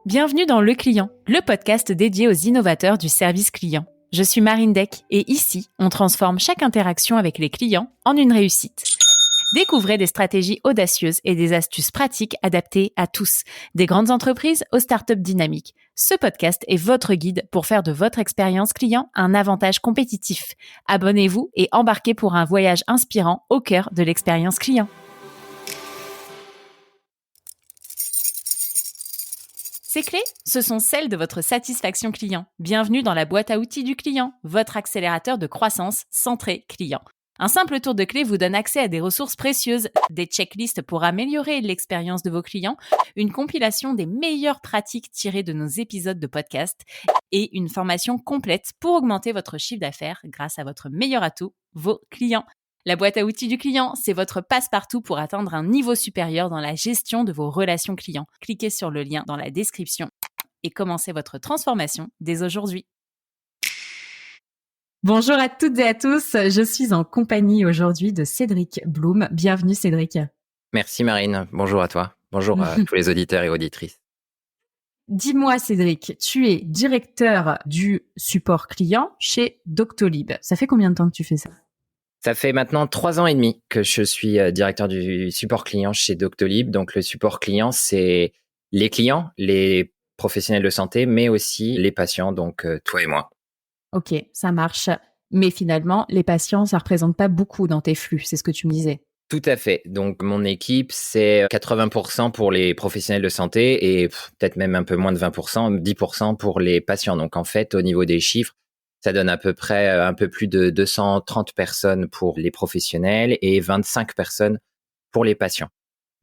Bienvenue dans Le Client, le podcast dédié aux innovateurs du service client. Je suis Marine Deck et ici, on transforme chaque interaction avec les clients en une réussite. Découvrez des stratégies audacieuses et des astuces pratiques adaptées à tous, des grandes entreprises aux startups dynamiques. Ce podcast est votre guide pour faire de votre expérience client un avantage compétitif. Abonnez-vous et embarquez pour un voyage inspirant au cœur de l'expérience client. Ces clés, ce sont celles de votre satisfaction client. Bienvenue dans la boîte à outils du client, votre accélérateur de croissance centré client. Un simple tour de clé vous donne accès à des ressources précieuses, des checklists pour améliorer l'expérience de vos clients, une compilation des meilleures pratiques tirées de nos épisodes de podcast et une formation complète pour augmenter votre chiffre d'affaires grâce à votre meilleur atout, vos clients. La boîte à outils du client, c'est votre passe-partout pour atteindre un niveau supérieur dans la gestion de vos relations clients. Cliquez sur le lien dans la description et commencez votre transformation dès aujourd'hui. Bonjour à toutes et à tous, je suis en compagnie aujourd'hui de Cédric Blum. Bienvenue Cédric. Merci Marine, bonjour à toi, bonjour à tous les auditeurs et auditrices. Dis-moi Cédric, tu es directeur du support client chez Doctolib. Ça fait combien de temps que tu fais ça ? Ça fait maintenant 3 ans et demi que je suis directeur du support client chez Doctolib. Donc le support client, c'est les clients, les professionnels de santé, mais aussi les patients, donc toi et moi. Ok, ça marche. Mais finalement, les patients, ça représente pas beaucoup dans tes flux, c'est ce que tu me disais. Tout à fait. Donc mon équipe, c'est 80% pour les professionnels de santé et peut-être même un peu moins de 20%, 10% pour les patients. Donc en fait, au niveau des chiffres, ça donne à peu près un peu plus de 230 personnes pour les professionnels et 25 personnes pour les patients.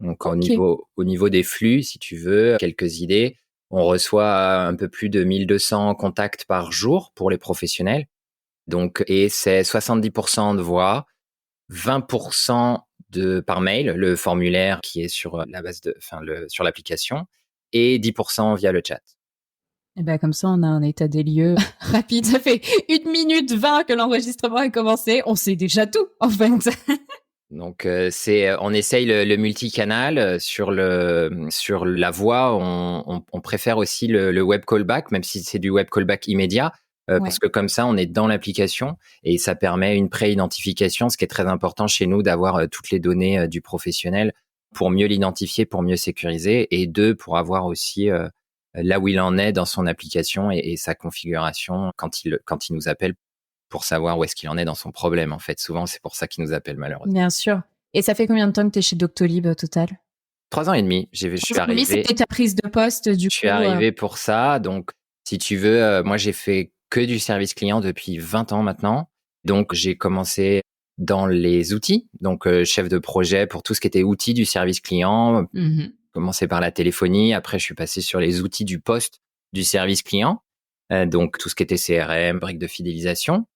Donc Okay. au niveau des flux, si tu veux, quelques idées, on reçoit un peu plus de 1200 contacts par jour pour les professionnels. Donc, et c'est 70% de voix, 20% par mail, le formulaire qui est sur la base sur l'application, et 10% via le chat. Et ben comme ça, on a un état des lieux rapide. Ça fait 1 minute 20 que l'enregistrement a commencé. On sait déjà tout, en fait. Donc on essaye le multicanal sur la voix. On préfère aussi le web callback, même si c'est du web callback immédiat, parce que comme ça, on est dans l'application et ça permet une pré-identification, ce qui est très important chez nous d'avoir toutes les données du professionnel pour mieux l'identifier, pour mieux sécuriser, et pour avoir aussi là où il en est dans son application et sa configuration quand il nous appelle pour savoir où est-ce qu'il en est dans son problème. En fait, souvent, c'est pour ça qu'il nous appelle malheureusement. Bien sûr. Et ça fait combien de temps que tu es chez Doctolib au total ? 3 ans et demi. Je suis arrivé. C'était ta prise de poste du coup. Je suis arrivé pour ça. Donc, si tu veux, moi, j'ai fait que du service client depuis 20 ans maintenant. Donc, j'ai commencé dans les outils. Donc, chef de projet pour tout ce qui était outils du service client. Commencé par la téléphonie. Après, je suis passé sur les outils du poste du service client. Donc, tout ce qui était CRM, briques de fidélisation.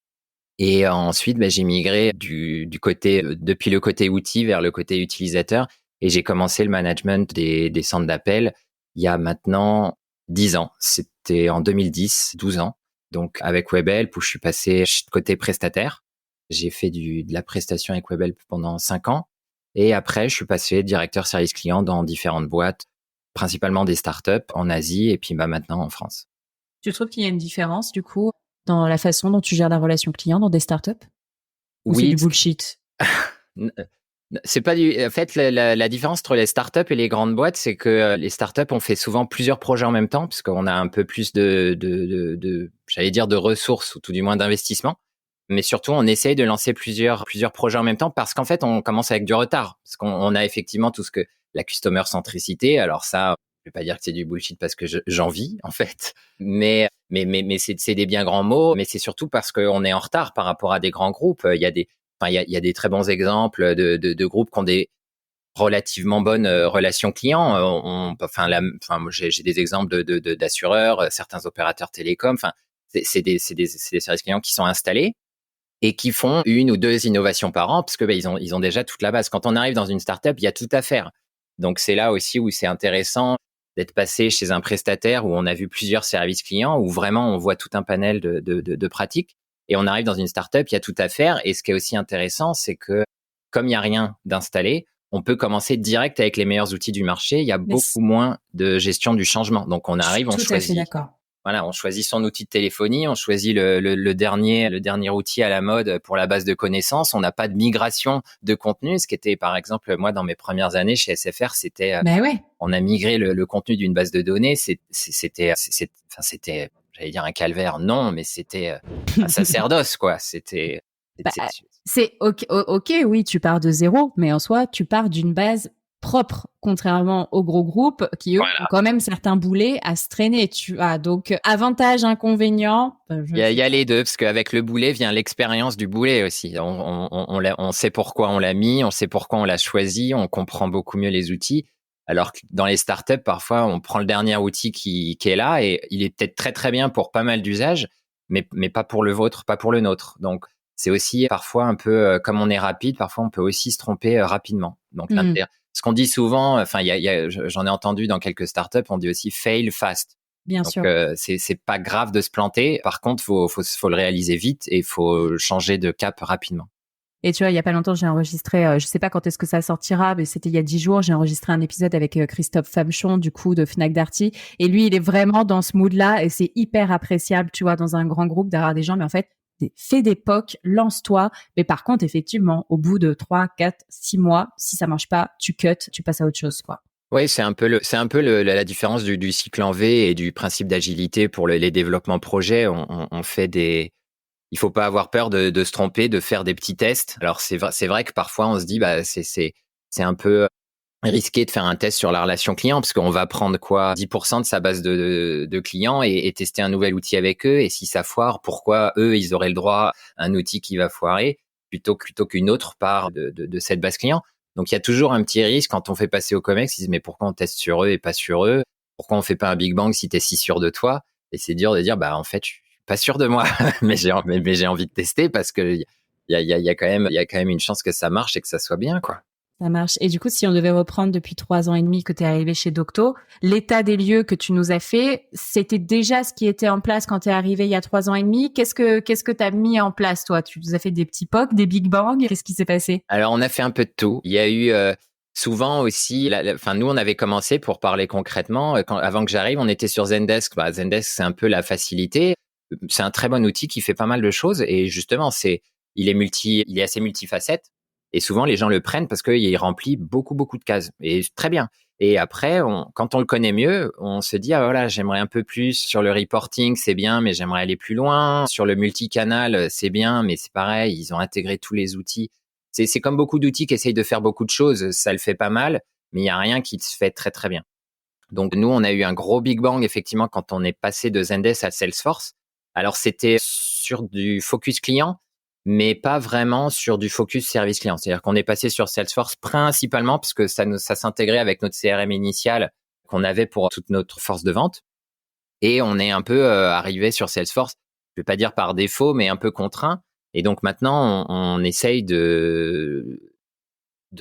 Et ensuite, j'ai migré depuis le côté outil vers le côté utilisateur et j'ai commencé le management des centres d'appel il y a maintenant 10 ans. C'était en 2010, 12 ans. Donc, avec Webhelp où je suis passé côté prestataire. J'ai fait de la prestation avec Webhelp pendant 5 ans. Et après, je suis passé directeur service client dans différentes boîtes, principalement des startups en Asie et puis maintenant en France. Tu trouves qu'il y a une différence du coup dans la façon dont tu gères la relation client dans des startups ? Ou Oui, c'est du bullshit ? C'est pas en fait, la différence entre les startups et les grandes boîtes, c'est que les startups, on fait souvent plusieurs projets en même temps, parce qu'on a un peu plus j'allais dire de ressources, ou tout du moins d'investissement. Mais surtout, on essaye de lancer plusieurs projets en même temps, parce qu'en fait, on commence avec du retard. Parce qu'on a effectivement tout ce que la customer centricité. Alors ça, je vais pas dire que c'est du bullshit parce que j'en vis, en fait. Mais c'est des bien grands mots, mais c'est surtout parce qu'on est en retard par rapport à des grands groupes. Il y a des très bons exemples de groupes qui ont des relativement bonnes relations clients. Moi, j'ai des exemples d'assureurs, certains opérateurs télécoms. Enfin, c'est des services clients qui sont installés et qui font 1 ou 2 innovations par an parce que ils ont déjà toute la base. Quand on arrive dans une startup, il y a tout à faire. Donc c'est là aussi où c'est intéressant d'être passé chez un prestataire où on a vu plusieurs services clients, où vraiment on voit tout un panel de pratiques. Et on arrive dans une startup, il y a tout à faire. Et ce qui est aussi intéressant, c'est que comme il n'y a rien d'installé, on peut commencer direct avec les meilleurs outils du marché. Il y a beaucoup moins de gestion du changement. Donc, on arrive, on choisit. D'accord. Voilà, on choisit son outil de téléphonie, on choisit le dernier outil à la mode pour la base de connaissances. On n'a pas de migration de contenu, ce qui était, par exemple, moi, dans mes premières années chez SFR, c'était, on a migré le contenu d'une base de données. C'était, j'allais dire un calvaire, non, mais c'était un sacerdoce, quoi. C'est ok, oui, tu pars de zéro, mais en soi, tu pars d'une base propre, contrairement aux gros groupes qui, eux, ont quand même certains boulets à se traîner, tu vois. Donc, avantage, inconvénient. Il y a les deux, parce qu'avec le boulet vient l'expérience du boulet aussi. On sait pourquoi on l'a mis, on sait pourquoi on l'a choisi, on comprend beaucoup mieux les outils. Alors que dans les startups, parfois, on prend le dernier outil qui est là et il est peut-être très, très bien pour pas mal d'usages, mais pas pour le vôtre, pas pour le nôtre. Donc, c'est aussi parfois un peu, comme on est rapide, parfois on peut aussi se tromper rapidement. Donc, ce qu'on dit souvent, enfin, j'en ai entendu dans quelques startups, on dit aussi fail fast. Bien sûr. C'est pas grave de se planter. Par contre, faut le réaliser vite et il faut changer de cap rapidement. Et tu vois, il y a pas longtemps, j'ai enregistré, je sais pas quand est-ce que ça sortira, mais c'était il y a 10 jours, j'ai enregistré un épisode avec Christophe Famchon, du coup, de Fnac Darty. Et lui, il est vraiment dans ce mood-là et c'est hyper appréciable, tu vois, dans un grand groupe d'avoir des gens, mais en fait, fais des POC, lance-toi. Mais par contre, effectivement, au bout de 3, 4, 6 mois, si ça marche pas, tu cut, tu passes à autre chose, quoi. Oui, c'est un peu la différence du cycle en V et du principe d'agilité pour les développements projets. On fait il faut pas avoir peur de se tromper, de faire des petits tests. Alors c'est vrai que parfois on se dit c'est un peu risqué de faire un test sur la relation client parce qu'on va prendre 10% de sa base de clients et tester un nouvel outil avec eux. Et si ça foire, pourquoi eux ils auraient le droit à un outil qui va foirer plutôt qu'une autre part de cette base client. Donc il y a toujours un petit risque quand on fait passer au COMEX, ils disent mais pourquoi on teste sur eux et pas sur eux? Pourquoi on fait pas un Big Bang si t'es si sûr de toi? Et c'est dur de dire en fait je suis pas sûr de moi, mais j'ai envie de tester parce que il y a quand même une chance que ça marche et que ça soit bien, quoi. Ça marche. Et du coup, si on devait reprendre depuis 3 ans et demi que tu es arrivé chez Docto, l'état des lieux que tu nous as fait, c'était déjà ce qui était en place quand tu es arrivé il y a 3 ans et demi. Qu'est-ce que tu as mis en place, toi? Tu nous as fait des petits POC, des Big Bang. Qu'est-ce qui s'est passé? Alors, on a fait un peu de tout. Il y a eu souvent aussi, nous, on avait commencé pour parler concrètement. Avant que j'arrive, on était sur Zendesk. Zendesk, c'est un peu la facilité. C'est un très bon outil qui fait pas mal de choses. Et justement, il est assez multifacette. Et souvent, les gens le prennent parce qu'il remplit beaucoup, beaucoup de cases. Et très bien. Et après, quand on le connaît mieux, on se dit, voilà, j'aimerais un peu plus sur le reporting, c'est bien, mais j'aimerais aller plus loin. Sur le multicanal, c'est bien, mais c'est pareil, ils ont intégré tous les outils. C'est comme beaucoup d'outils qui essayent de faire beaucoup de choses. Ça le fait pas mal, mais il n'y a rien qui se fait très, très bien. Donc, nous, on a eu un gros Big Bang, effectivement, quand on est passé de Zendesk à Salesforce. Alors, c'était sur du focus client, mais pas vraiment sur du focus service client. C'est-à-dire qu'on est passé sur Salesforce principalement parce que ça s'intégrait avec notre CRM initial qu'on avait pour toute notre force de vente. Et on est un peu arrivé sur Salesforce, je vais pas dire par défaut, mais un peu contraint. Et donc maintenant, on essaye de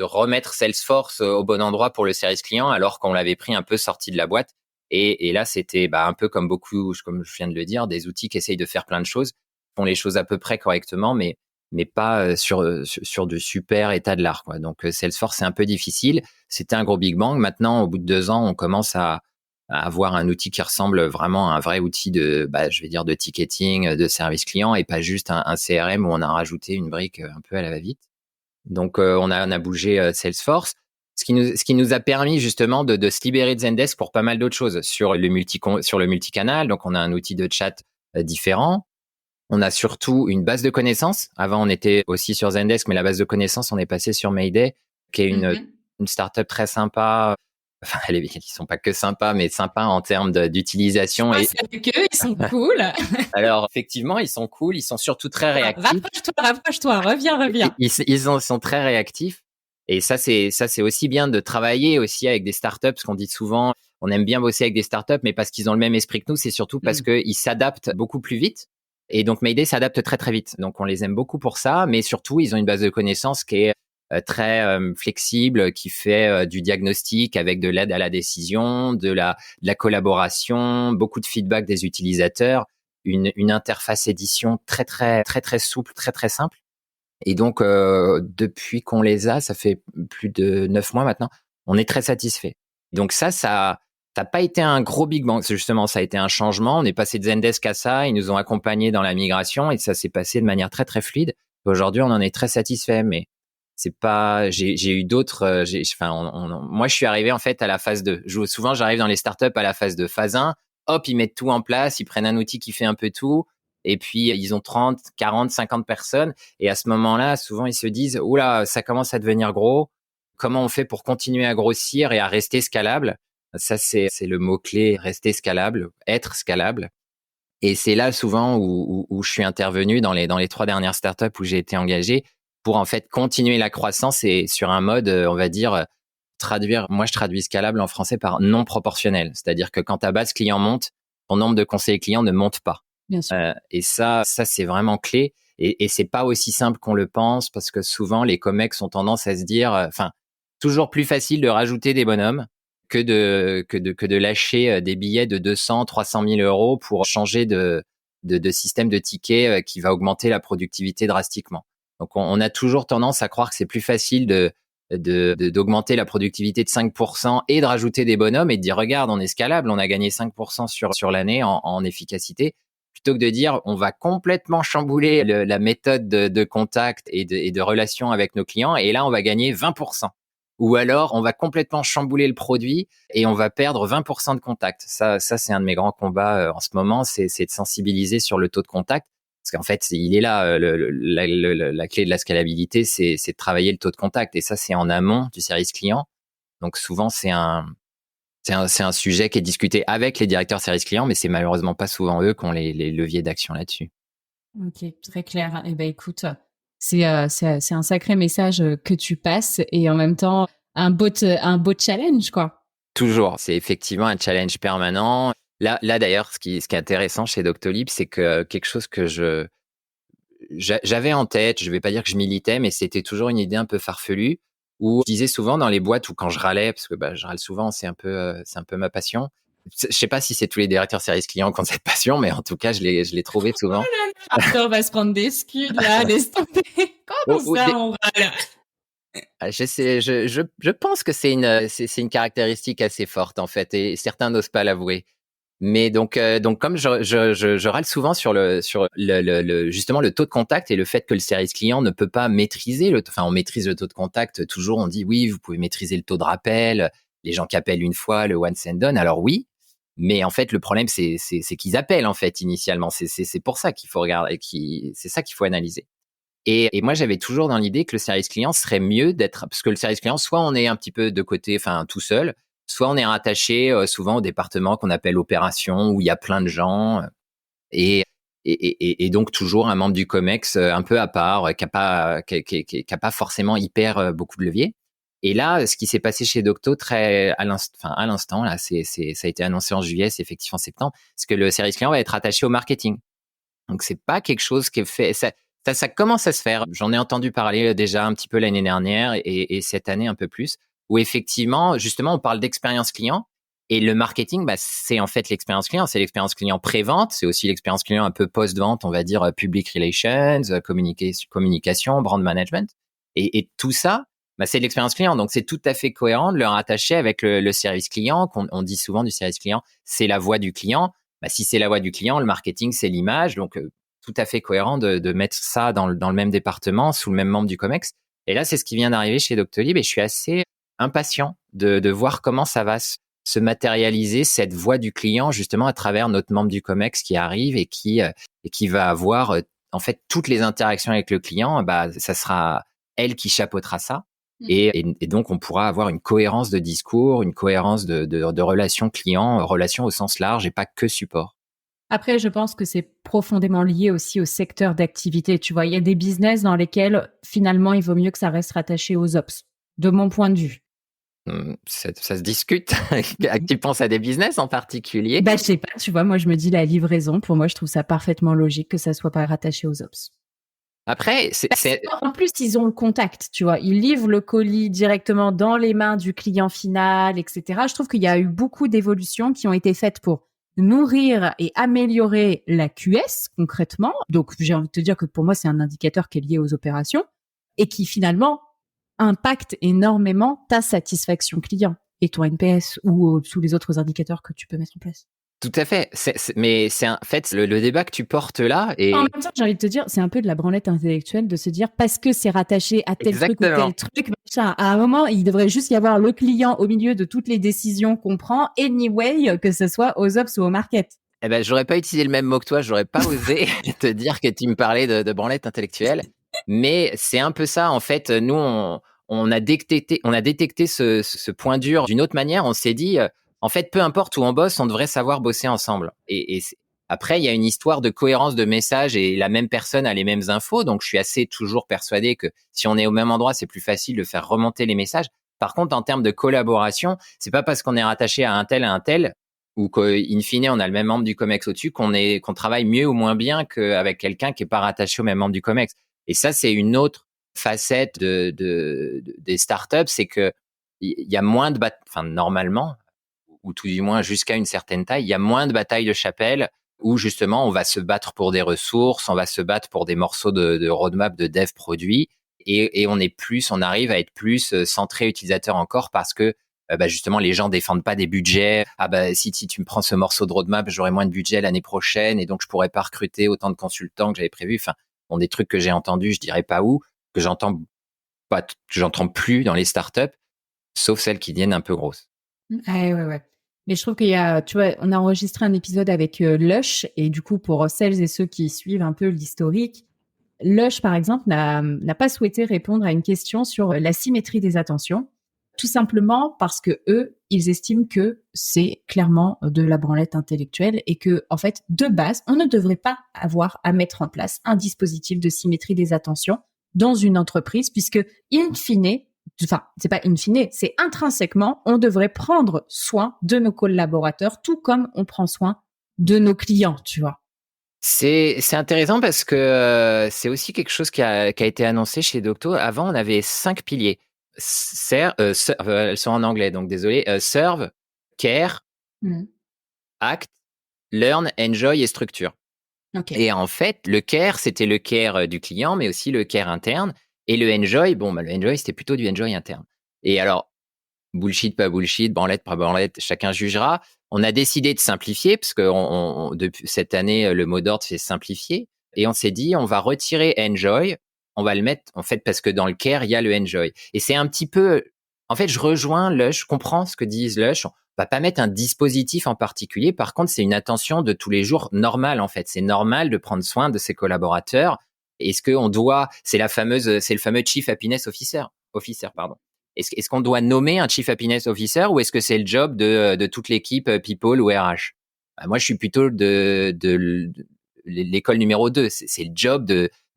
remettre Salesforce au bon endroit pour le service client alors qu'on l'avait pris un peu sorti de la boîte. Et là, c'était un peu comme je viens de le dire, des outils qui essayent de faire plein de choses, font les choses à peu près correctement, mais pas sur du super état de l'art, quoi. Donc Salesforce, c'est un peu difficile. C'était un gros Big Bang. Maintenant, au bout de 2 ans, on commence à avoir un outil qui ressemble vraiment à un vrai outil de ticketing, de service client et pas juste un CRM où on a rajouté une brique un peu à la va-vite. Donc on a bougé Salesforce, ce qui nous a permis justement de se libérer de Zendesk pour pas mal d'autres choses sur le multicanal. Donc on a un outil de chat différent. On a surtout une base de connaissances. Avant, on était aussi sur Zendesk, mais la base de connaissances, on est passé sur Mayday, qui est une startup très sympa. Enfin, ils sont pas que sympas, mais sympas en termes d'utilisation. C'est avec eux, ils sont cool. Alors, effectivement, ils sont cool. Ils sont surtout très réactifs. Rapproche-toi, reviens. Ils sont très réactifs. Et ça, c'est aussi bien de travailler aussi avec des startups, parce qu'on dit souvent, on aime bien bosser avec des startups, mais parce qu'ils ont le même esprit que nous, c'est surtout parce qu'ils s'adaptent beaucoup plus vite. Et donc, Mayday s'adapte très, très vite. Donc, on les aime beaucoup pour ça, mais surtout, ils ont une base de connaissances qui est très flexible, qui fait du diagnostic avec de l'aide à la décision, de la collaboration, beaucoup de feedback des utilisateurs, une interface édition très, très, très, très souple, très, très simple. Et donc, depuis qu'on les a, ça fait plus de 9 mois maintenant, on est très satisfait. Donc ça n'a pas été un gros big bang. Justement, ça a été un changement. On est passé de Zendesk à ça. Ils nous ont accompagnés dans la migration et ça s'est passé de manière très, très fluide. Aujourd'hui, on en est très satisfait, mais c'est pas, j'ai eu d'autres, moi, je suis arrivé, en fait, à la phase 2. Souvent, j'arrive dans les startups à la phase 2. Phase 1, hop, ils mettent tout en place, ils prennent un outil qui fait un peu tout. Et puis, ils ont 30, 40, 50 personnes. Et à ce moment-là, souvent, ils se disent, oula, ça commence à devenir gros. Comment on fait pour continuer à grossir et à rester scalable? Ça, c'est le mot-clé, rester scalable, être scalable. Et c'est là souvent où je suis intervenu dans les 3 dernières startups où j'ai été engagé pour en fait continuer la croissance et sur un mode, on va dire, moi je traduis scalable en français par non proportionnel. C'est-à-dire que quand ta base client monte, ton nombre de conseillers clients ne monte pas. Bien sûr. Et ça c'est vraiment clé. Et c'est pas aussi simple qu'on le pense parce que souvent les comex ont tendance à se dire, toujours plus facile de rajouter des bonhommes que de lâcher des billets de 200, 300 000 euros pour changer de système de ticket qui va augmenter la productivité drastiquement. Donc, on a toujours tendance à croire que c'est plus facile d'augmenter la productivité de 5% et de rajouter des bonhommes et de dire, regarde, on est scalable, on a gagné 5% sur l'année en efficacité, plutôt que de dire, on va complètement chambouler la méthode de contact et de relation avec nos clients et là, on va gagner 20%. Ou alors, on va complètement chambouler le produit et on va perdre 20% de contact. Ça, c'est un de mes grands combats en ce moment, c'est de sensibiliser sur le taux de contact. Parce qu'en fait, il est là, la clé de la scalabilité, c'est de travailler le taux de contact. Et ça, c'est en amont du service client. Donc souvent, c'est un sujet qui est discuté avec les directeurs service client, mais c'est malheureusement pas souvent eux qui ont les leviers d'action là-dessus. Ok, très clair. Eh ben, écoute, c'est un sacré message que tu passes et en même temps un beau challenge, quoi. Toujours, c'est effectivement un challenge permanent. Là d'ailleurs, ce qui est intéressant chez Doctolib, c'est que quelque chose que j'avais en tête, je vais pas dire que je militais, mais c'était toujours une idée un peu farfelue, où je disais souvent dans les boîtes où quand je râlais, parce que je râle souvent, c'est un peu ma passion. Je sais pas si c'est tous les directeurs service client qui ont cette passion, mais en tout cas, je l'ai trouvé souvent. Attends, on va se prendre des scuds là, laisse tomber. Comment ça, on râle? Je pense que c'est une caractéristique assez forte en fait, et certains n'osent pas l'avouer. Mais donc comme je râle souvent sur justement le taux de contact et le fait que le service client ne peut pas maîtriser on maîtrise le taux de contact toujours, on dit oui, vous pouvez maîtriser le taux de rappel, les gens qui appellent une fois, le once and done. Alors oui, mais en fait le problème c'est qu'ils appellent en fait initialement, c'est pour ça qu'il faut regarder, c'est ça qu'il faut analyser. Et moi, j'avais toujours dans l'idée que le service client serait mieux parce que le service client, soit on est un petit peu de côté, tout seul, soit on est rattaché souvent au département qu'on appelle opération, où il y a plein de gens, et donc toujours un membre du Comex un peu à part, qui a pas forcément hyper beaucoup de leviers. Et là, ce qui s'est passé chez Docto à l'instant, là, ça a été annoncé en juillet, c'est effectivement en septembre, c'est que le service client va être attaché au marketing. Donc c'est pas quelque chose qui est fait. Ça commence à se faire. J'en ai entendu parler déjà un petit peu l'année dernière et cette année un peu plus, où effectivement, justement, on parle d'expérience client et le marketing, c'est en fait l'expérience client. C'est l'expérience client pré-vente, c'est aussi l'expérience client un peu post-vente, on va dire public relations, communication, brand management. Et tout ça, c'est de l'expérience client. Donc c'est tout à fait cohérent de le rattacher avec le service client, on dit souvent du service client, c'est la voix du client. Si c'est la voix du client, le marketing, c'est l'image. Donc, tout à fait cohérent de mettre ça dans le même département, sous le même membre du Comex. Et là, c'est ce qui vient d'arriver chez Doctolib et je suis assez impatient de voir comment ça va se matérialiser, cette voix du client, justement, à travers notre membre du Comex qui arrive et qui va avoir, en fait, toutes les interactions avec le client. Ça sera elle qui chapeautera ça. Et donc, on pourra avoir une cohérence de discours, une cohérence de relations clients, relations au sens large et pas que support. Après, je pense que c'est profondément lié aussi au secteur d'activité. Tu vois, il y a des business dans lesquels, finalement, il vaut mieux que ça reste rattaché aux ops, de mon point de vue. Ça se discute. Tu penses à des business en particulier? Je sais pas, tu vois, moi, je me dis la livraison. Pour moi, je trouve ça parfaitement logique que ça soit pas rattaché aux ops. Après, en plus, ils ont le contact, tu vois. Ils livrent le colis directement dans les mains du client final, etc. Je trouve qu'il y a eu beaucoup d'évolutions qui ont été faites pour nourrir et améliorer la QS concrètement. Donc, j'ai envie de te dire que pour moi, c'est un indicateur qui est lié aux opérations et qui finalement impacte énormément ta satisfaction client et ton NPS ou tous les autres indicateurs que tu peux mettre en place. Tout à fait. Mais c'est en fait le débat que tu portes là. Et en même temps, j'ai envie de te dire, c'est un peu de la branlette intellectuelle de se dire parce que c'est rattaché à tel Exactement. truc ou tel truc, machin. À un moment, il devrait juste y avoir le client au milieu de toutes les décisions qu'on prend, anyway, que ce soit aux ops ou au market. Eh ben, j'aurais pas utilisé le même mot que toi. J'aurais pas osé te dire que tu me parlais de branlette intellectuelle. Mais c'est un peu ça, en fait. Nous, on a détecté ce point dur d'une autre manière. On s'est dit, en fait, peu importe où on bosse, on devrait savoir bosser ensemble. Après, il y a une histoire de cohérence de messages et la même personne a les mêmes infos. Donc, je suis assez toujours persuadé que si on est au même endroit, c'est plus facile de faire remonter les messages. Par contre, en termes de collaboration, c'est pas parce qu'on est rattaché à un tel ou qu'in fine, on a le même membre du COMEX au-dessus qu'on travaille mieux ou moins bien qu'avec quelqu'un qui est pas rattaché au même membre du COMEX. Et ça, c'est une autre facette des startups, c'est que il y a moins de normalement, ou tout du moins jusqu'à une certaine taille, il y a moins de batailles de chapelle où justement on va se battre pour des ressources, on va se battre pour des morceaux de roadmap de dev produit, et on arrive à être plus centré utilisateur encore parce que justement les gens défendent pas des budgets. Si tu me prends ce morceau de roadmap, j'aurai moins de budget l'année prochaine et donc je pourrais pas recruter autant de consultants que j'avais prévu. Enfin, des trucs que j'ai entendus, je dirais pas où, que j'entends plus dans les startups, sauf celles qui deviennent un peu grosses. Ouais. Mais je trouve qu'il y a, tu vois, on a enregistré un épisode avec Lush et du coup, pour celles et ceux qui suivent un peu l'historique, Lush, par exemple, n'a pas souhaité répondre à une question sur la symétrie des attentions, tout simplement parce que eux, ils estiment que c'est clairement de la branlette intellectuelle et que, en fait, de base, on ne devrait pas avoir à mettre en place un dispositif de symétrie des attentions dans une entreprise puisque, in fine, enfin, c'est pas in fine, c'est intrinsèquement, on devrait prendre soin de nos collaborateurs, tout comme on prend soin de nos clients, tu vois. C'est intéressant parce que c'est aussi quelque chose qui a été annoncé chez Docto. Avant, on avait 5 piliers. Elles sont en anglais, donc désolé. Serve, Care, Act, Learn, Enjoy et Structure. Okay. Et en fait, le Care, c'était le Care du client, mais aussi le Care interne. Et le Enjoy, le Enjoy, c'était plutôt du Enjoy interne. Et alors, bullshit, pas bullshit, branlette, pas branlette, chacun jugera. On a décidé de simplifier parce que depuis cette année, le mot d'ordre c'est simplifier. Et on s'est dit, on va retirer enjoy, on va le mettre, en fait, parce que dans le care, il y a le enjoy. Et c'est un petit peu, en fait, je rejoins Lush, je comprends ce que disent Lush. On va pas mettre un dispositif en particulier. Par contre, c'est une attention de tous les jours normale, en fait. C'est normal de prendre soin de ses collaborateurs. Est-ce qu'on doit, c'est le fameux Chief Happiness Officer, pardon. Est-ce qu'on doit nommer un Chief Happiness Officer ou est-ce que c'est le job de toute l'équipe People ou RH? Moi, je suis plutôt de l'école numéro 2. C'est le job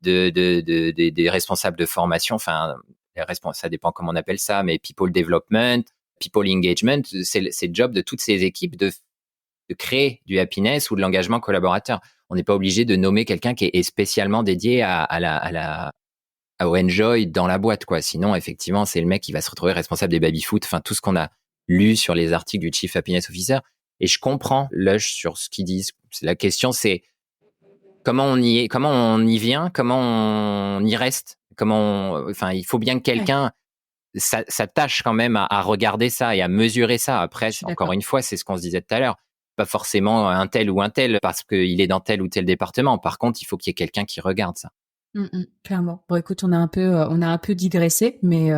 des responsables de formation. Enfin, ça dépend comment on appelle ça, mais People Development, People Engagement, c'est le job de toutes ces équipes de créer du happiness ou de l'engagement collaborateur. On n'est pas obligé de nommer quelqu'un qui est spécialement dédié au enjoy dans la boîte, quoi. Sinon, effectivement, c'est le mec qui va se retrouver responsable des baby-foot, enfin, tout ce qu'on a lu sur les articles du Chief Happiness Officer. Et je comprends Lush sur ce qu'ils disent. La question, c'est comment on y vient, comment on y reste, il faut bien que quelqu'un s'attache quand même à regarder ça et à mesurer ça. Après, encore une fois, c'est ce qu'on se disait tout à l'heure. Pas forcément un tel ou un tel parce qu'il est dans tel ou tel département. Par contre, il faut qu'il y ait quelqu'un qui regarde ça. Clairement. Bon, écoute, on a un peu digressé, mais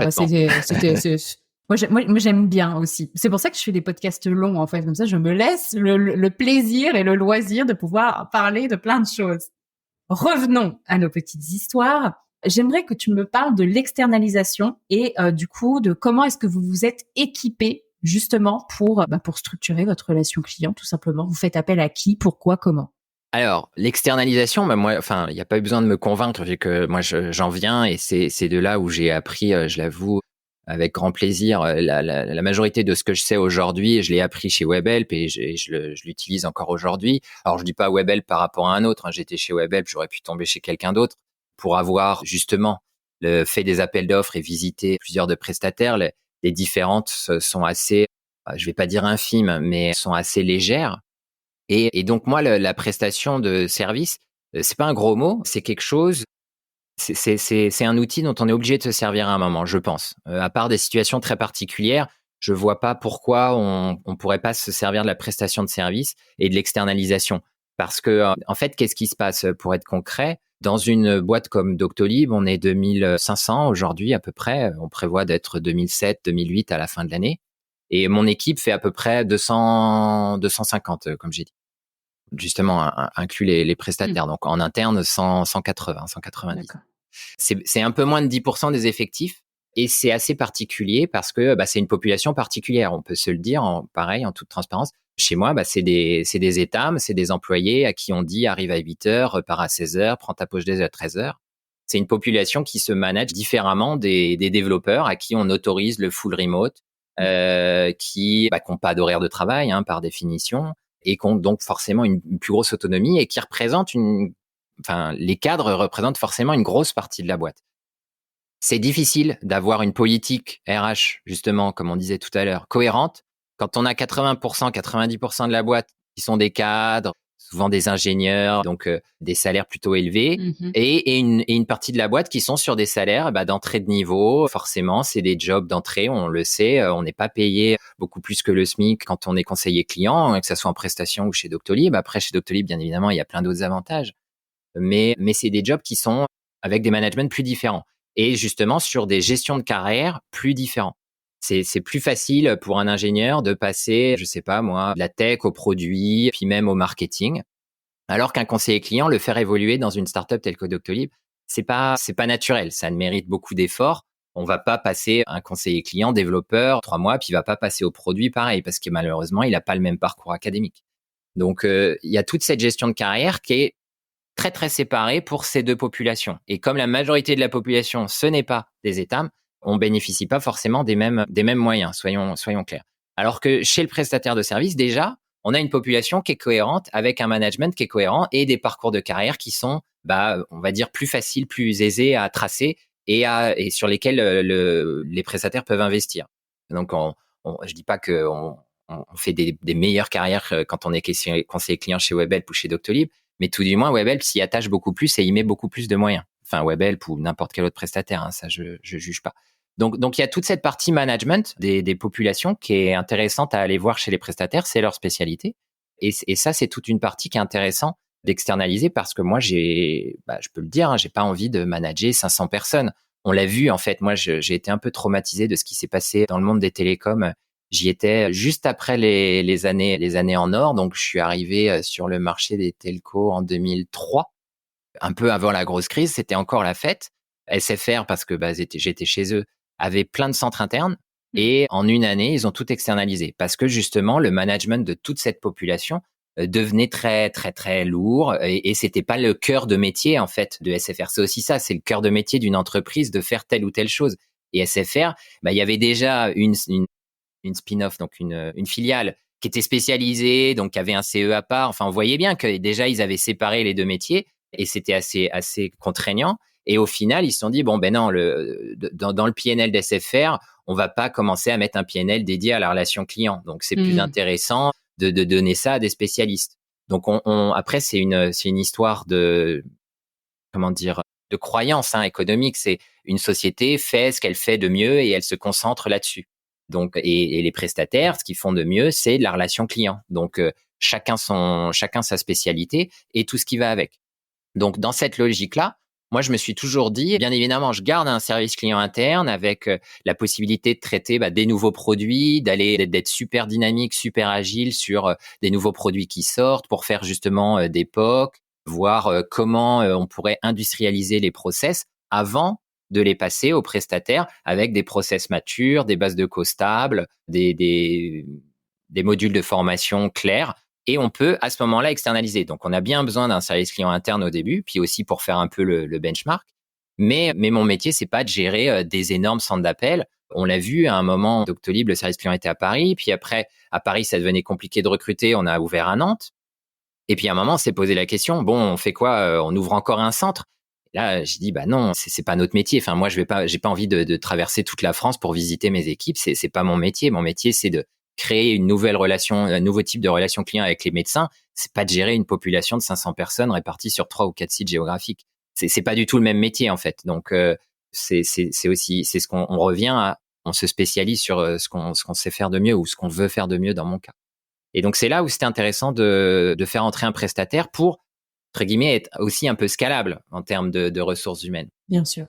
moi, j'aime bien aussi. C'est pour ça que je fais des podcasts longs, en fait. Comme ça, je me laisse le plaisir et le loisir de pouvoir parler de plein de choses. Revenons à nos petites histoires. J'aimerais que tu me parles de l'externalisation et du coup, de comment est-ce que vous vous êtes équipé justement pour structurer votre relation client, tout simplement. Vous faites appel à qui, pourquoi, comment? Alors, l'externalisation, moi, il n'y a pas eu besoin de me convaincre vu que moi, j'en viens et c'est de là où j'ai appris, je l'avoue, avec grand plaisir, la majorité de ce que je sais aujourd'hui, je l'ai appris chez Webhelp et je l'utilise encore aujourd'hui. Alors, je dis pas Webhelp par rapport à un autre. J'étais chez Webhelp, j'aurais pu tomber chez quelqu'un d'autre pour avoir justement fait des appels d'offres et visiter plusieurs de prestataires. Les différentes sont assez, je vais pas dire infimes, mais sont assez légères. Et donc moi, la prestation de service, c'est pas un gros mot, c'est quelque chose. C'est un outil dont on est obligé de se servir à un moment, je pense. À part des situations très particulières, je vois pas pourquoi on pourrait pas se servir de la prestation de service et de l'externalisation. Parce que, en fait, qu'est-ce qui se passe? Pour être concret, dans une boîte comme Doctolib, on est 2500 aujourd'hui à peu près. On prévoit d'être 2007, 2008 à la fin de l'année. Et mon équipe fait à peu près 250, comme j'ai dit. Justement, inclus les prestataires. Donc, en interne, 180, 190. D'accord. C'est un peu moins de 10% des effectifs. Et c'est assez particulier parce que c'est une population particulière. On peut se le dire, pareil, en toute transparence. Chez moi, c'est des étames, c'est des employés à qui on dit arrive à 8h, repart à 16h, prends ta pause déj à 13h. C'est une population qui se manage différemment des développeurs à qui on autorise le full remote, qui n'ont pas d'horaire de travail par définition et qui ont donc forcément une plus grosse autonomie et qui représentent les cadres représentent forcément une grosse partie de la boîte. C'est difficile d'avoir une politique RH, justement, comme on disait tout à l'heure, cohérente, quand on a 80%, 90% de la boîte qui sont des cadres, souvent des ingénieurs, donc des salaires plutôt élevés, et une partie de la boîte qui sont sur des salaires d'entrée de niveau. Forcément, c'est des jobs d'entrée, on le sait, on n'est pas payé beaucoup plus que le SMIC quand on est conseiller client, que ça soit en prestation ou chez Doctolib. Après, chez Doctolib, bien évidemment, il y a plein d'autres avantages. Mais c'est des jobs qui sont avec des managements plus différents et justement sur des gestions de carrière plus différents. C'est plus facile pour un ingénieur de passer, je sais pas moi, de la tech au produit, puis même au marketing, alors qu'un conseiller client, le faire évoluer dans une startup telle que Doctolib, c'est pas naturel, ça mérite beaucoup d'efforts. On va pas passer un conseiller client développeur 3 mois, puis il va pas passer au produit pareil, parce que malheureusement, il a pas le même parcours académique. Donc, il y a toute cette gestion de carrière qui est très, très séparée pour ces deux populations. Et comme la majorité de la population, ce n'est pas des étames, on bénéficie pas forcément des mêmes moyens, soyons clairs. Alors que chez le prestataire de service, déjà, on a une population qui est cohérente avec un management qui est cohérent et des parcours de carrière qui sont, on va dire, plus faciles, plus aisés à tracer et sur lesquels les prestataires peuvent investir. Donc, je dis pas que on fait des meilleures carrières quand on est conseiller client chez Webhelp ou chez Doctolib, mais tout du moins, Webhelp s'y attache beaucoup plus et y met beaucoup plus de moyens. Enfin, Webhelp ou n'importe quel autre prestataire, ça je juge pas. Donc il y a toute cette partie management des populations qui est intéressante à aller voir chez les prestataires, c'est leur spécialité. Et ça, c'est toute une partie qui est intéressante d'externaliser parce que moi, je peux le dire, j'ai pas envie de manager 500 personnes. On l'a vu, en fait, moi, j'ai été un peu traumatisé de ce qui s'est passé dans le monde des télécoms. J'y étais juste après les années en or. Donc, je suis arrivé sur le marché des telcos en 2003, un peu avant la grosse crise. C'était encore la fête. SFR, parce que j'étais chez eux, avait plein de centres internes. Et en une année, ils ont tout externalisé parce que justement, le management de toute cette population devenait très, très, très lourd et c'était pas le cœur de métier, en fait, de SFR. C'est aussi ça, c'est le cœur de métier d'une entreprise de faire telle ou telle chose. Et SFR, il y avait déjà une spin-off, donc une filiale qui était spécialisée, donc qui avait un CE à part. Enfin, on voyait bien que déjà, ils avaient séparé les deux métiers et c'était assez contraignant. Et au final, ils se sont dit, non, dans le PNL d'SFR, on va pas commencer à mettre un PNL dédié à la relation client. Donc, c'est plus intéressant de donner ça à des spécialistes. Donc, après, c'est une histoire de croyance économique. C'est une société fait ce qu'elle fait de mieux et elle se concentre là-dessus. Donc, et les prestataires, ce qu'ils font de mieux, c'est de la relation client. Donc, chacun sa spécialité et tout ce qui va avec. Donc, dans cette logique-là, moi, je me suis toujours dit, bien évidemment, je garde un service client interne avec la possibilité de traiter des nouveaux produits, d'être super dynamique, super agile sur des nouveaux produits qui sortent pour faire justement des POC, voir comment on pourrait industrialiser les process avant de les passer aux prestataires avec des process matures, des bases de code stables, des modules de formation clairs. Et on peut à ce moment-là externaliser. Donc, on a bien besoin d'un service client interne au début, puis aussi pour faire un peu le benchmark. Mais mon métier, c'est pas de gérer des énormes centres d'appel. On l'a vu à un moment, Doctolib, le service client était à Paris. Puis après, à Paris, ça devenait compliqué de recruter. On a ouvert à Nantes. Et puis à un moment, on s'est posé la question, on fait quoi? On ouvre encore un centre? Et là, j'ai dit, non, c'est pas notre métier. Enfin, moi, j'ai pas envie de traverser toute la France pour visiter mes équipes. C'est pas mon métier. Mon métier, c'est de créer une nouvelle relation, un nouveau type de relation client avec les médecins. c'est pas de gérer une population de 500 personnes réparties sur 3 ou 4 sites géographiques. C'est pas du tout le même métier en fait. Donc c'est aussi c'est ce qu'on on revient à, on se spécialise sur ce qu'on sait faire de mieux ou ce qu'on veut faire de mieux dans mon cas. Et donc c'est là où c'était intéressant de faire entrer un prestataire pour entre guillemets être aussi un peu scalable en termes de ressources humaines. Bien sûr.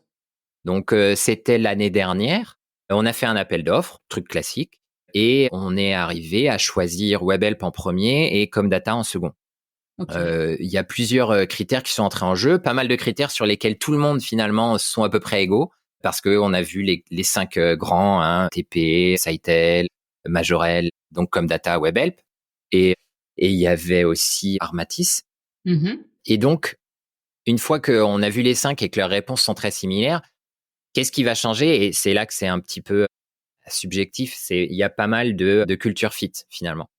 Donc c'était l'année dernière, on a fait un appel d'offres, truc classique, et on est arrivé à choisir Webhelp en premier et Comdata en second. Okay. Il y a plusieurs critères qui sont entrés en jeu, pas mal de critères sur lesquels tout le monde finalement sont à peu près égaux, parce que on a vu les 5 grands, hein, TP, Sitel, Majorel, donc Comdata, Webhelp, et il y avait aussi Armatis. Mm-hmm. Et donc une fois qu'on a vu les 5 et que leurs réponses sont très similaires, qu'est-ce qui va changer? Et c'est là que c'est un petit peu subjectif, il y a pas mal de culture fit finalement.